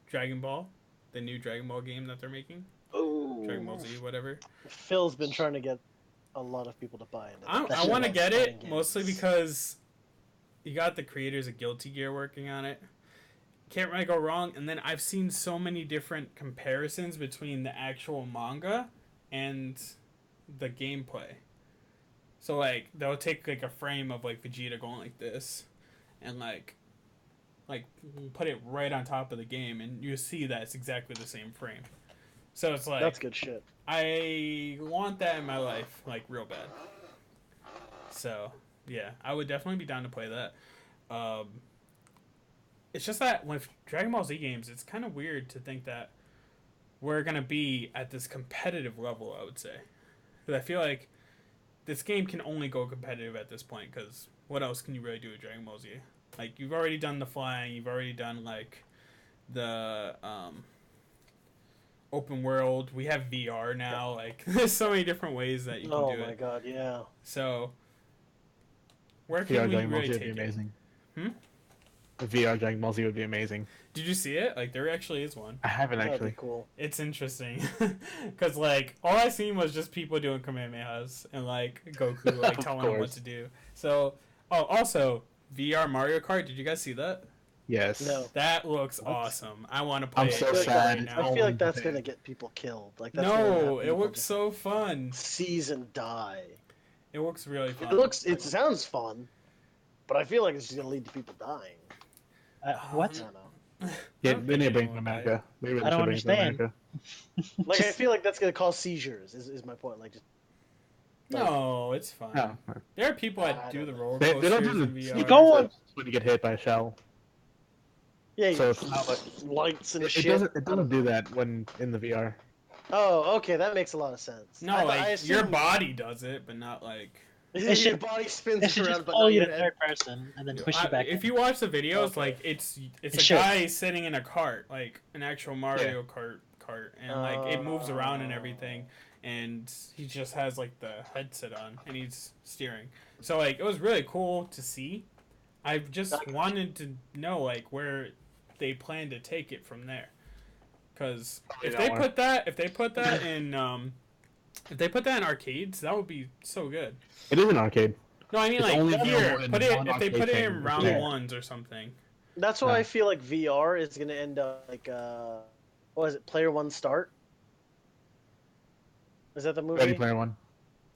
Dragon Ball, the new Dragon Ball game that they're making. Oh. Dragon Ball Z, whatever. Phil's been trying to get a lot of people to buy it. I want to get it mostly because you got the creators of Guilty Gear working on it. can't really go wrong. And then I've seen so many different comparisons between the actual manga and the gameplay. So like they'll take like a frame of like Vegeta going like this, and like put it right on top of the game, and you see that it's exactly the same frame. So it's like That's good shit. I want that in my life, like real bad. So yeah, I would definitely be down to play that. It's just that with Dragon Ball Z games, it's kind of weird to think that we're gonna be at this competitive level. I would say, because I feel like this game can only go competitive at this point. Because what else can you really do with Dragon Ball Z? Like you've already done the flying, you've already done like the open world. We have VR now. Like there's so many different ways that you can do it. Oh my god, yeah. So where VR can we Dragon Ball really Z would take be it? amazing. Hmm? A VR Dragon Ball Z would be amazing. Did you see it? Like there actually is one. I haven't That'd actually. be cool. It's interesting because like all I seen was just people doing Kamehamehas and like Goku like Of telling them what course. to do. So also VR Mario Kart. Did you guys see that? Yes. No. That looks awesome. I want to play I'm it so like, sad. right I now. feel like that's Japan. gonna get people killed. Like that's gonna No, have it people looks just so fun. seize and die. It looks really fun. It sounds fun, but I feel like it's just gonna lead to people dying. What? I don't know. Yeah, I don't they need to think bring it anyone to would America. They really I don't should bring it to understand. America. Like I Just- feel like that's gonna cause seizures. Is my point? Like just No, it's fine. No. There are people that I do don't the know. roller They coasters don't do in the VR. You go on- when you get hit by a shell. yeah, So it's not like lights and it shit. doesn't do that when in the VR. Oh, okay, that makes a lot of sense. No, I like your assumed- body does it, but not like. It your should- body spins It should around, just but pull not you your to head. third person and then push you back. If in. you watch the videos, Okay. like it's It a should. guy sitting in a cart, like an actual Mario cart, and like it moves around and everything, and he just has like the headset on and he's steering. So like it was really cool to see. I just wanted to know like where they plan to take it from there, because if they put that in if they put that in arcades, that would be so good. It is an arcade. No, I mean It's like only here, available in put it one if they put arcade it in thing. round Yeah. ones or something. That's why Yeah. I feel like VR is gonna end up like what is it? Player One Start. Is that the movie? Ready Player One.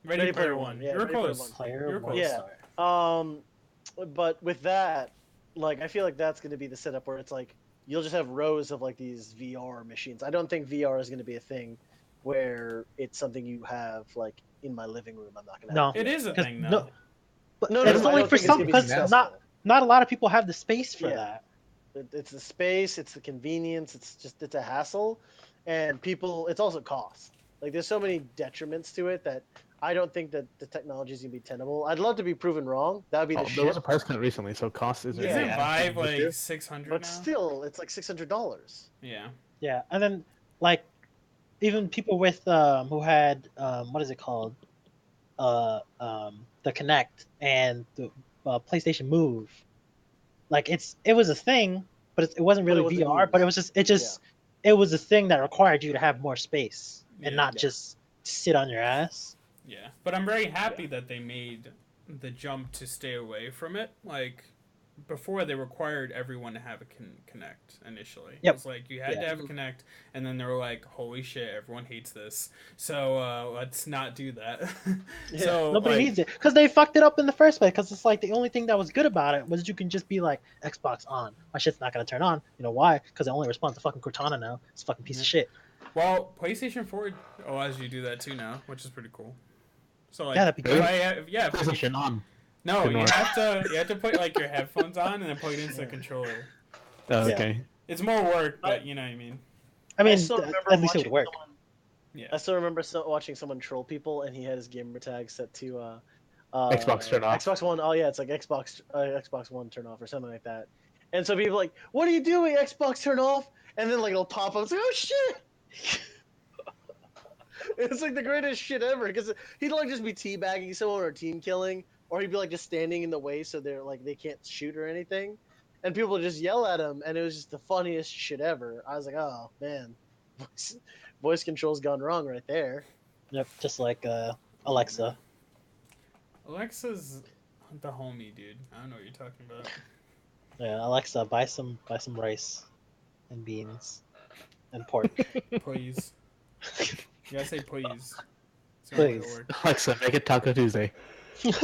Ready Player One. Yeah, You're Ready Player close. One. Player You're one close. Yeah. star. But with that, like I feel like that's gonna be the setup where it's like you'll just have rows of like these VR machines. I don't think VR is gonna be a thing where it's something you have like in my living room. I'm not gonna. No. have It is a 'Cause thing though. no- But No, it's I only don't for think it's some gonna be because successful. not a lot of people have the space for Yeah. that. It's the space, it's the convenience, it's a hassle, and people. It's also cost. Like there's so many detriments to it that I don't think that the technology is gonna be tenable. I'd love to be proven wrong. That would be the There shit. was a price cut recently, so cost isn't. Yeah. Isn't really Vive adding to it. like 600 But now? still, it's like $600. Yeah. Yeah, and then like even people with who had what is it called, the Kinect and the PlayStation Move, like it was a thing, but it wasn't But really it wasn't VR. used. But it was a thing that required you to have more space and Yeah. not Yeah. just sit on your ass. Yeah. But I'm very happy that they made the jump to stay away from it. Like before they required everyone to have a Connect initially. Yep. It was like you had Yeah. to have a Connect, and then they were like, holy shit, everyone hates this. So let's not do that. Yeah. So Nobody like, needs it because they fucked it up in the first place. Because it's like the only thing that was good about it was you can just be like Xbox on. My shit's not gonna turn on. You know why? Because it only responds to fucking Cortana now. It's a fucking piece of shit. Well, PlayStation 4 allows you to do that too now, which is pretty cool. So like, Yeah, that'd be if good. if you- PlayStation on. no, Good you one. have to put like your headphones on and then plug it into the controller. Oh, Yeah. okay. It's more work, but you know what I mean. I mean, still remember at least it would watching work. someone- Yeah. I still remember watching someone troll people, and he had his gamer tag set to Xbox turn off. Xbox One. Oh yeah, it's like Xbox One turn off or something like that. And so people are like, "What are you doing? Xbox turn off?" And then like it'll pop up. It's like, "Oh shit!" It's like the greatest shit ever because he'd like just be teabagging someone or team killing, or he'd be like just standing in the way so they're like they can't shoot or anything, and people would just yell at him, and it was just the funniest shit ever. I was like, "Oh man, voice control's gone wrong right there." Yep, just like Alexa. Alexa's the homie, dude. I don't know what you're talking about. Yeah, Alexa, buy some rice and beans and pork. Please. You gotta say please. It's the only way it'll Please. work. Alexa, make it Taco Tuesday. If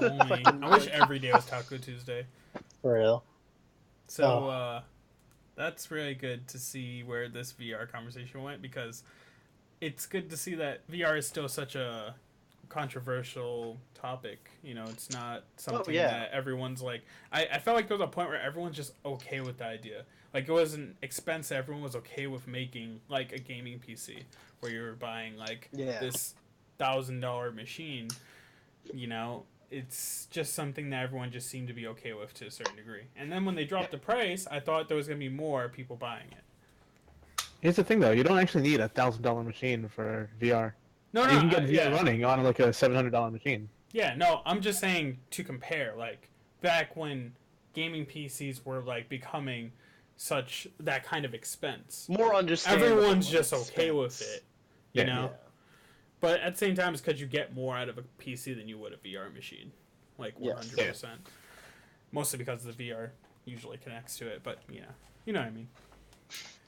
only. I wish every day was Taco Tuesday. For real. So, that's really good to see where this VR conversation went, because it's good to see that VR is still such a controversial topic. You know, it's not something that everyone's like. I felt like there was a point where everyone's just okay with the idea. Like, it was an expense that everyone was okay with making, like a gaming PC, where you were buying like this $1,000 machine. You know, it's just something that everyone just seemed to be okay with to a certain degree. And then when they dropped the price, I thought there was gonna be more people buying it. Here's the thing, though. You don't actually need a $1,000 machine for VR. No, You can get VR running on like a $700 machine. Yeah, no, I'm just saying to compare. Like, back when gaming PCs were like becoming such that kind of expense, more understandable. Everyone's just okay with it, you know. Yeah. But at the same time, it's because you get more out of a PC than you would a VR machine, like 100%. Yes. Mostly because the VR usually connects to it, but you know what I mean.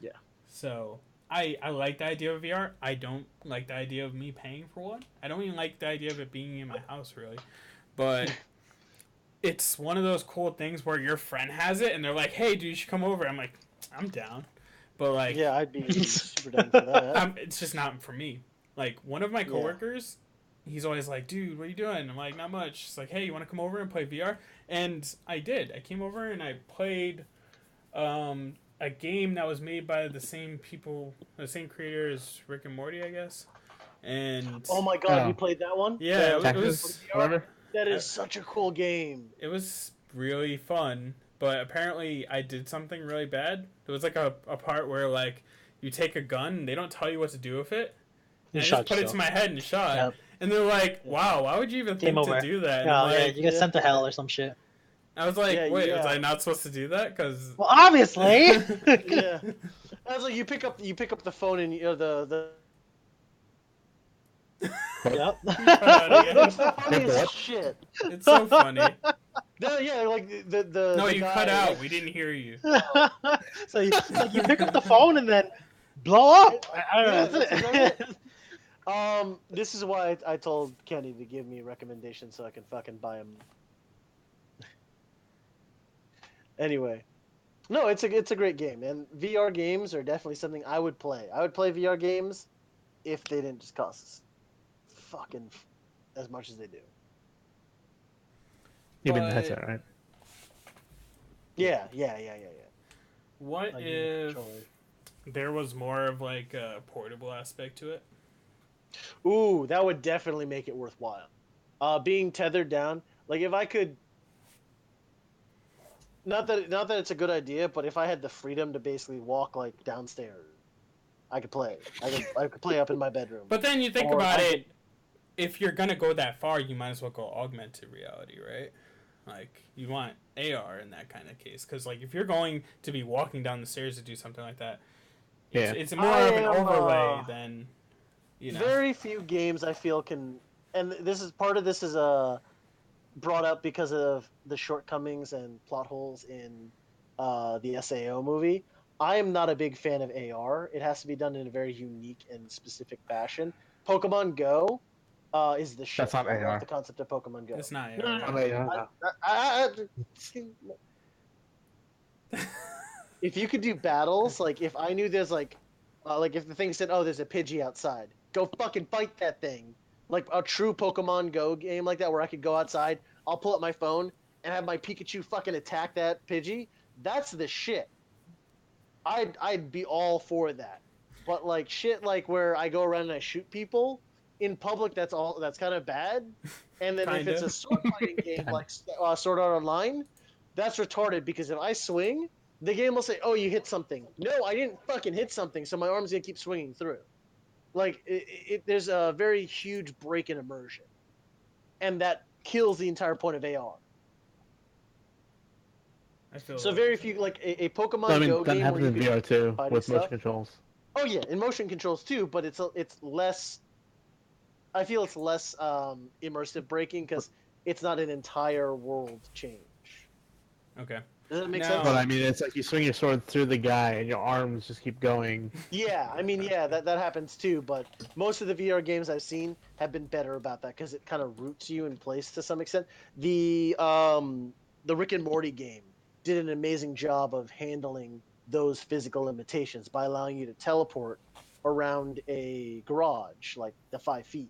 Yeah. So I like the idea of VR. I don't like the idea of me paying for one. I don't even like the idea of it being in my house, really. But it's one of those cool things where your friend has it, and they're like, "Hey, dude, you should come over." I'm like, "I'm down," but like, yeah, I'd be super down for that. It's just not for me. Like, one of my coworkers, he's always like, "Dude, what are you doing?" I'm like, "Not much." He's like, "Hey, you want to come over and play VR?" And I did. I came over and I played a game that was made by the same people, the same creator as Rick and Morty, I guess. And oh my god, you played that one? Yeah, it was. That is such a cool game. It was really fun, but apparently I did something really bad. There was like a part where like you take a gun and they don't tell you what to do with it. And I just put it to my head and shot. Yep. And they're like, "Wow, why would you even think to do that?" Oh, like, yeah, you get sent to hell or some shit. I was like, "Wait, was I not supposed to do that?" Because well, obviously. Yeah. I was like, you pick up the phone and the. Yep. It's the funniest shit. It's so funny. Yeah, like the. No, the you guy, cut out. like... We didn't hear you. So you pick up the phone and then blow up. I don't know. This is why I told Kenny to give me recommendations so I can fucking buy him. Anyway, no, it's a great game, and VR games are definitely something I would play. I would play VR games if they didn't just cost fucking as much as they do. Even the headset, right? Yeah. What if there was more of like a portable aspect to it? Ooh, that would definitely make it worthwhile. Being tethered down, like if I could. Not that it's a good idea, but if I had the freedom to basically walk like downstairs, I could play. I could play up in my bedroom. But then you think about it, if you're gonna go that far, you might as well go augmented reality, right? Like, you want AR in that kind of case, because like if you're going to be walking down the stairs to do something like that, it's more of an overlay than, you know. Very few games I feel can, and this is brought up because of the shortcomings and plot holes in the SAO movie. I am not a big fan of AR. It has to be done in a very unique and specific fashion. Pokemon Go is the shit. That's not AR. The concept of Pokemon Go. It's not AR. If you could do battles, like if I knew there's like if the thing said, "Oh, there's a Pidgey outside," go fucking fight that thing. Like a true Pokemon Go game like that, where I could go outside, I'll pull up my phone and have my Pikachu fucking attack that Pidgey. That's the shit. I'd be all for that. But like shit, like where I go around and I shoot people in public, that's kind of bad. And then if it's a sword fighting game like Sword Art Online, that's retarded, because if I swing, the game will say, "Oh, you hit something." No, I didn't fucking hit something, so my arm's gonna keep swinging through. Like, there's a very huge break in immersion. And that kills the entire point of AR. I feel so very few, like, a Pokemon Go game happens in VR too, with motion controls. Oh, yeah, in motion controls too, but it's less... I feel it's less immersive breaking, because it's not an entire world change. Okay. Does that make No. sense? But I mean, it's like you swing your sword through the guy, and your arms just keep going. Yeah, I mean, yeah, that happens too. But most of the VR games I've seen have been better about that because it kind of roots you in place to some extent. The Rick and Morty game did an amazing job of handling those physical limitations by allowing you to teleport around a garage, like the 5 feet,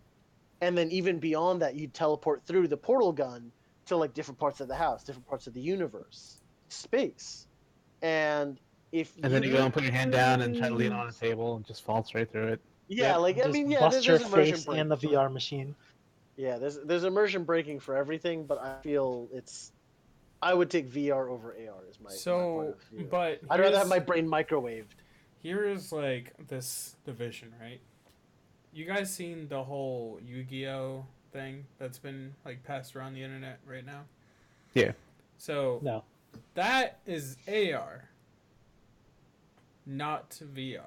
and then even beyond that, you teleport through the portal gun to like different parts of the house, different parts of the universe, space, and if And you then you go and put your hand down and try to lean on a table and just fall straight through it. yeah, like I Just mean, yeah, bust your there's immersion face break. in the VR machine. Yeah, there's immersion breaking for everything, but I feel I would take VR over AR as my point So, of view. but I'd rather have here's- my brain microwaved. Here is like this division, right? You guys seen the whole Yu-Gi-Oh thing that's been like passed around the internet right now? Yeah. So No. that is AR, not VR.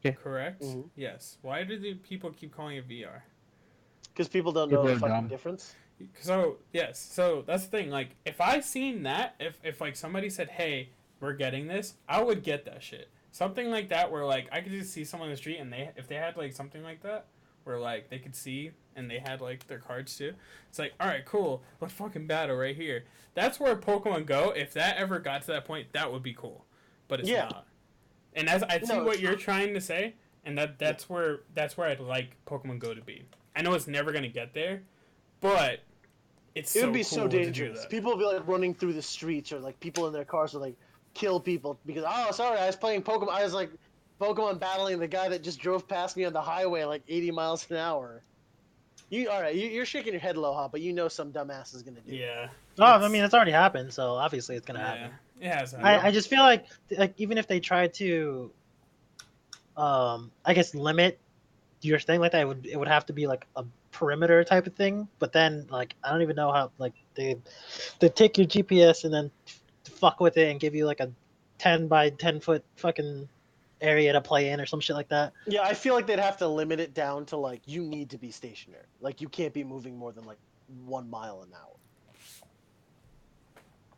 Yeah. Correct? Mhm. Yes. Why do the people keep calling it VR? Because people don't know People the are fucking dumb. difference. So yes, so that's the thing. Like, if I seen that, if like somebody said, "Hey, we're getting this," I would get that shit. Something like that, where like I could just see someone on the street, and if they had like something like that, where like they could see and they had like their cards too. It's like, all right, cool, let's fucking battle right here. That's where Pokemon Go. If that ever got to that point, that would be cool, but it's Yeah. not. And as I see No, what it's you're not. trying to say, and that's where I'd like Pokemon Go to be. I know it's never gonna get there, but it's It so would be cool so to do dangerous. that. People would be like running through the streets, or like people in their cars would like kill people because sorry, I was playing Pokemon. I was like Pokemon battling the guy that just drove past me on the highway like 80 miles an hour. You're shaking your head, Loha, but you know some dumbass is gonna do it. Yeah. Oh, I mean, it's already happened, so obviously it's gonna happen. It has. I just feel like even if they try to, I guess limit your thing like that, it would have to be like a perimeter type of thing. But then like I don't even know how like they take your GPS and then fuck with it and give you like a 10 by 10 foot fucking area to play in or some shit like that. Yeah, I feel like they'd have to limit it down to like you need to be stationary. Like you can't be moving more than like 1 mile an hour.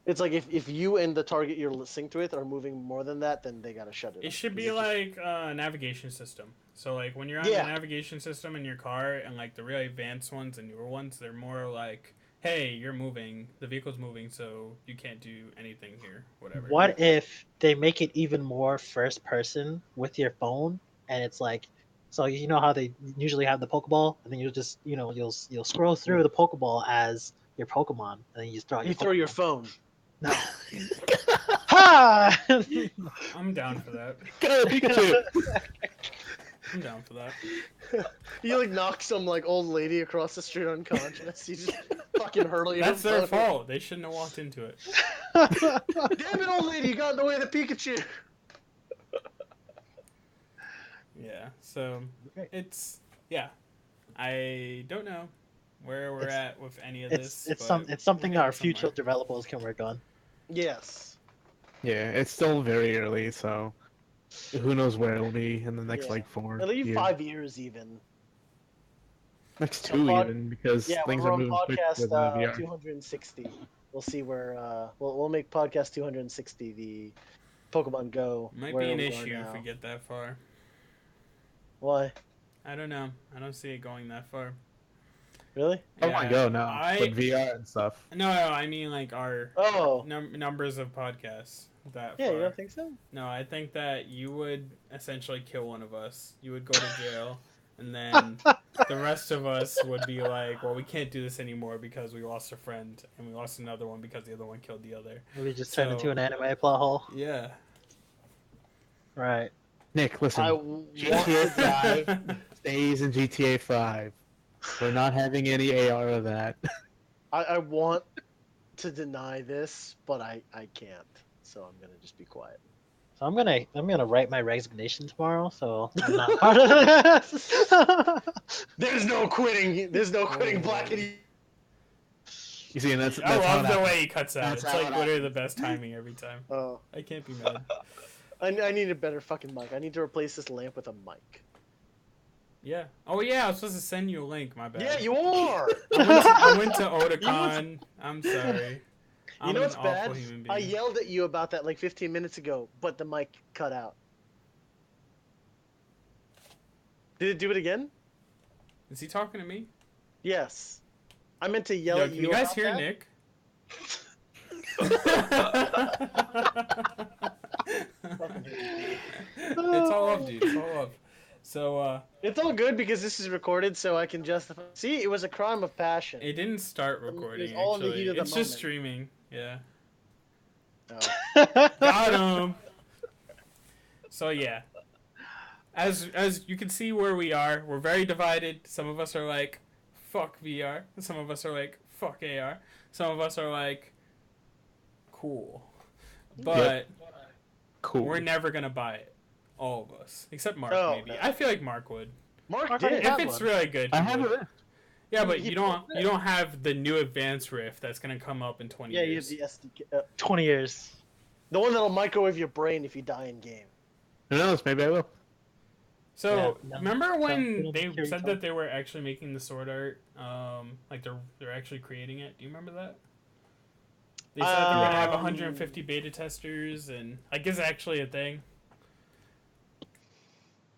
It's like if you and the target you're listening to it are moving more than that, then they gotta shut it. It up, should 'cause be it's just- like a navigation system. So like when you're on Yeah. the navigation system in your car, and like the really advanced ones and newer ones, they're more like, hey, you're moving, the vehicle's moving, so you can't do anything here, whatever. What if they make it even more first person with your phone, and it's like, so you know how they usually have the Pokeball, and then you'll just you'll scroll through the Pokeball as your Pokemon, and then you just throw out you throw your Pokemon. phone. No. Ha! I'm down for that. Go Pikachu! I'm down for that. You like knock some like old lady across the street unconscious. You just fucking hurtle your That's their phone. fault. They shouldn't have walked into it. Damn it, old lady! You got in the way of the Pikachu. Yeah. So Okay. it's I don't know where we're It's- at with any of this. it's but it's something we're our getting future somewhere. developers can work on. Yes. Yeah, it's still very early, so who knows where it'll be in the next Yeah. like 4 At least years. 5 years even. Next So 2 pod- even, because Yeah, things we're are on moving quick podcast with VR. 260. We'll see where we'll make podcast 260 the Pokemon Go. Might where be an we are issue if now. we get that far. Why? I don't know. I don't see it going that far. Really? Oh my Yeah, god, no. With VR and stuff. No, I mean like our Oh. numbers of podcasts that Yeah, far. you don't think so? No, I think that you would essentially kill one of us. You would go to jail, and then the rest of us would be like, well, we can't do this anymore because we lost a friend, and we lost another one because the other one killed the other. We just turn So- into an anime plot hole. Yeah. Right. Nick, listen. I want GTA to 5 stays in GTA 5. We're not having any AR of that. I want to deny this, but I can't. So I'm gonna just be quiet. So I'm gonna write my resignation tomorrow, so I'm not part of this. There's no quitting. There's no quitting Oh. Black and You see, and that's I how love it the happens. way he cuts out. That's It's how like it literally happens. the best timing every time. Oh, I can't be mad. I need a better fucking mic. I need to replace this lamp with a mic. Yeah. Oh yeah, I was supposed to send you a link. My bad. Yeah, you are. I went to Otakon. I'm sorry. You know an what's bad? awful human I being. yelled at you about that like 15 minutes ago, but the mic cut out. Did it do it again? Is he talking to me? Yes. I meant to yell Yo, at can you. you guys about hear that. Nick? It's all love, dude. It's all love. So, It's all good because this is recorded, so I can justify. See, it was a crime of passion. it didn't start It was recording, all in the actually. heat of the It's just moment. streaming. Yeah. Oh. Got him! So, yeah. As you can see where we are, we're very divided. Some of us are like, fuck VR. Some of us are like, fuck AR. Some of us are like, cool. But Cool. we're never going to buy it. All of us. Except Mark, Oh, maybe. no. I feel like Mark would. Mark Mark did. already If had it's one. really good, I he have would. it. Yeah, but He you don't have the new advanced Rift that's gonna come up in 20 Yeah, you have years. the SDK. 20 years. The one that'll microwave your brain if you die in game. Who knows? Maybe I will. So Yeah, no. remember when It'll they carry said on. that they were actually making the sword art, like they're actually creating it? Do you remember that? They said they're gonna have 150 beta testers, and like is actually a thing.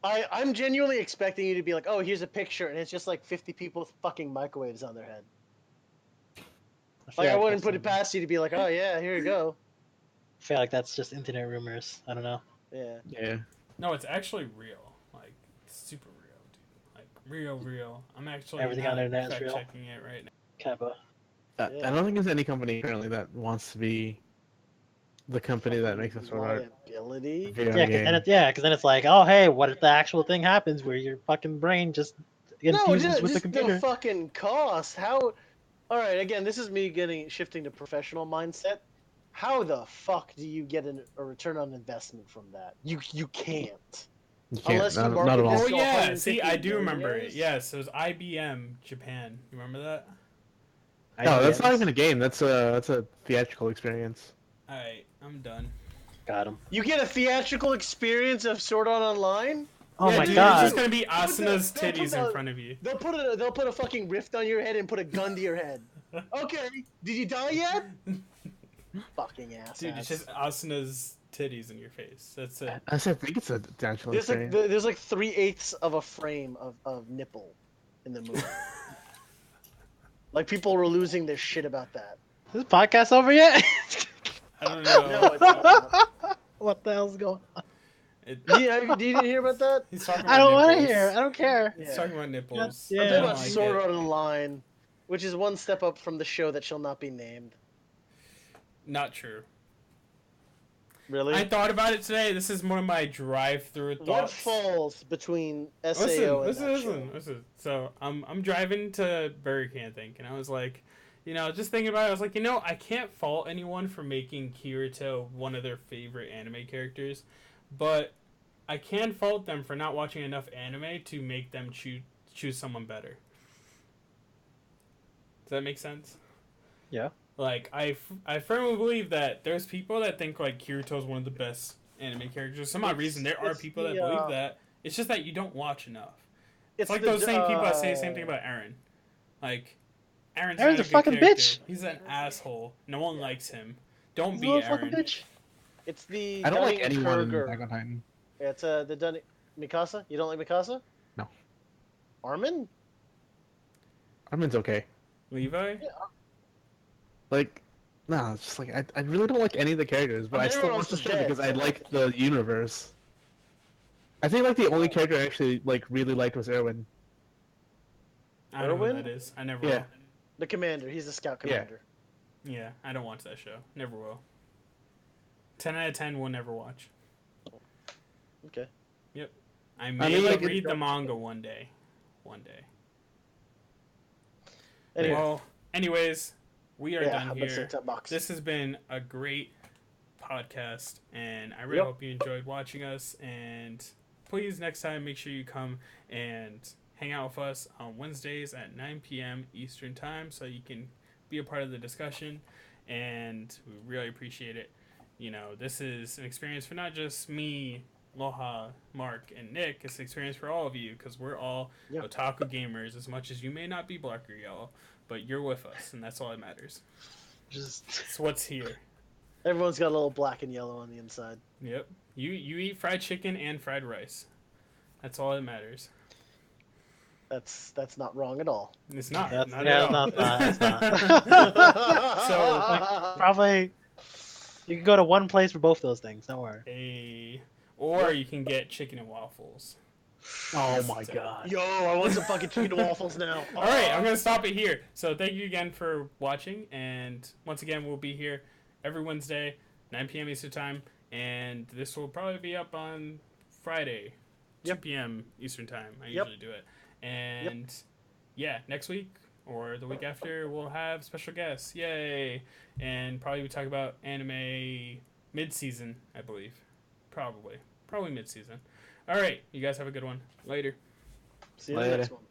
I'm genuinely expecting you to be like, oh, here's a picture, and it's just like 50 people with fucking microwaves on their head. Like, I wouldn't put it past you to be like, oh, yeah, here you go. I feel like that's just internet rumors. I don't know. Yeah. Yeah. No, it's actually real. Like it's super real, dude. Like real. I'm actually Everything on the internet is fact real. checking it right now. Kappa. Yeah. I don't think there's any company currently that wants to be the company that makes a sword art Liability. video Yeah, game. because then it's like, oh hey, what if the actual thing happens where your fucking brain just No, infuses with the just computer? the fucking cost. How? All right, again, this is me shifting to professional mindset. How the fuck do you get a return on investment from that? You can't. You can't. Unless you Not market at all. this Oh to yeah, 150 see, I do remember it. millionaires. Yes, it was IBM Japan. You remember that? No, that's not IBMs. even a game. That's a theatrical experience. All right, I'm done. Got him. You get a theatrical experience of Sword Art Online. Oh yeah, my dude, god. It's just gonna be Asuna's they'll put titties the- in front of you. They'll put a fucking rift on your head and put a gun to your head. Okay, did you die yet? Fucking ass. Dude, it's just Asuna's titties in your face. That's it. I think it's a theatrical There's like experience. there's like 3/8 of a frame of nipple in the movie. Like people were losing their shit about that. Is this podcast over yet? I don't know. No, it's not. What the hell's going on? You didn't hear about that? He's talking about I don't want to nipples. hear. I don't care. He's talking about nipples. Yeah. I'm I talking don't about like Sword it. Art Online, which is one step up from the show that shall not be named. Not true. Really? I thought about it today. This is one of my drive-through What thoughts. falls between SAO and that show? Listen. So I'm driving to Burger King, I think, and I was like, just thinking about it, I was like, I can't fault anyone for making Kirito one of their favorite anime characters, but I can fault them for not watching enough anime to make them choose someone better. Does that make sense? Yeah. Like, I firmly believe that there's people that think, like, Kirito is one of the best anime characters. For some odd reason, there are it's people that the, believe that. It's just that you don't watch enough. It's like the those same people that say the same thing about Eren. Like, Eren's not Eren's a good fucking character. bitch. He's an asshole. No one likes him. Don't He's be a little fucking Eren. bitch. It's the I don't like Dunning anyone in Kruger. Attack on Titan. Yeah, it's the Dunning Mikasa. You don't like Mikasa? No. Armin? Armin's okay. Levi? Like, no, it's just like I really don't like any of the characters, but I still Everyone watch the else is show dead, because I so- like the universe. I think like the only character I actually like really liked was Erwin. I don't know who Erwin? that is. I never Yeah. will. The commander. He's the scout Yeah. commander. Yeah, I don't watch that show. Never will. 10 out of 10 will never watch. Okay. I may like, read the manga one day. Anyway, Well, anyways, we are yeah, done I'm gonna here. say top box. This has been a great podcast, and I really Yep. hope you enjoyed watching us. And please, next time, make sure you come and hang out with us on Wednesdays at 9 p.m. Eastern Time so you can be a part of the discussion. And we really appreciate it. This is an experience for not just me, Loha, Mark, and Nick. It's an experience for all of you because we're all Yeah. otaku gamers as much as you may not be black or yellow, but you're with us, and that's all that matters. Just It's what's here. everyone's got a little black and yellow on the inside. Yep. You eat fried chicken and fried rice. That's all that matters. That's not wrong at all. It's not. That's- Not yeah, at all. it's not. So Probably you can go to one place for both those things. Don't worry. Or you can get chicken and waffles. Oh my god. Yo, I want some fucking chicken and waffles now. All right, I'm gonna stop it here. So thank you again for watching, and once again, we'll be here every Wednesday, 9 p.m. Eastern time, and this will probably be up on Friday, 2 p.m. Eastern time. I usually do it, and yeah, next week or the week after, we'll have special guests. Yay! And probably we talk about anime mid-season, I believe. Probably mid-season. All right, you guys have a good one. Later. See you in the next Later. one.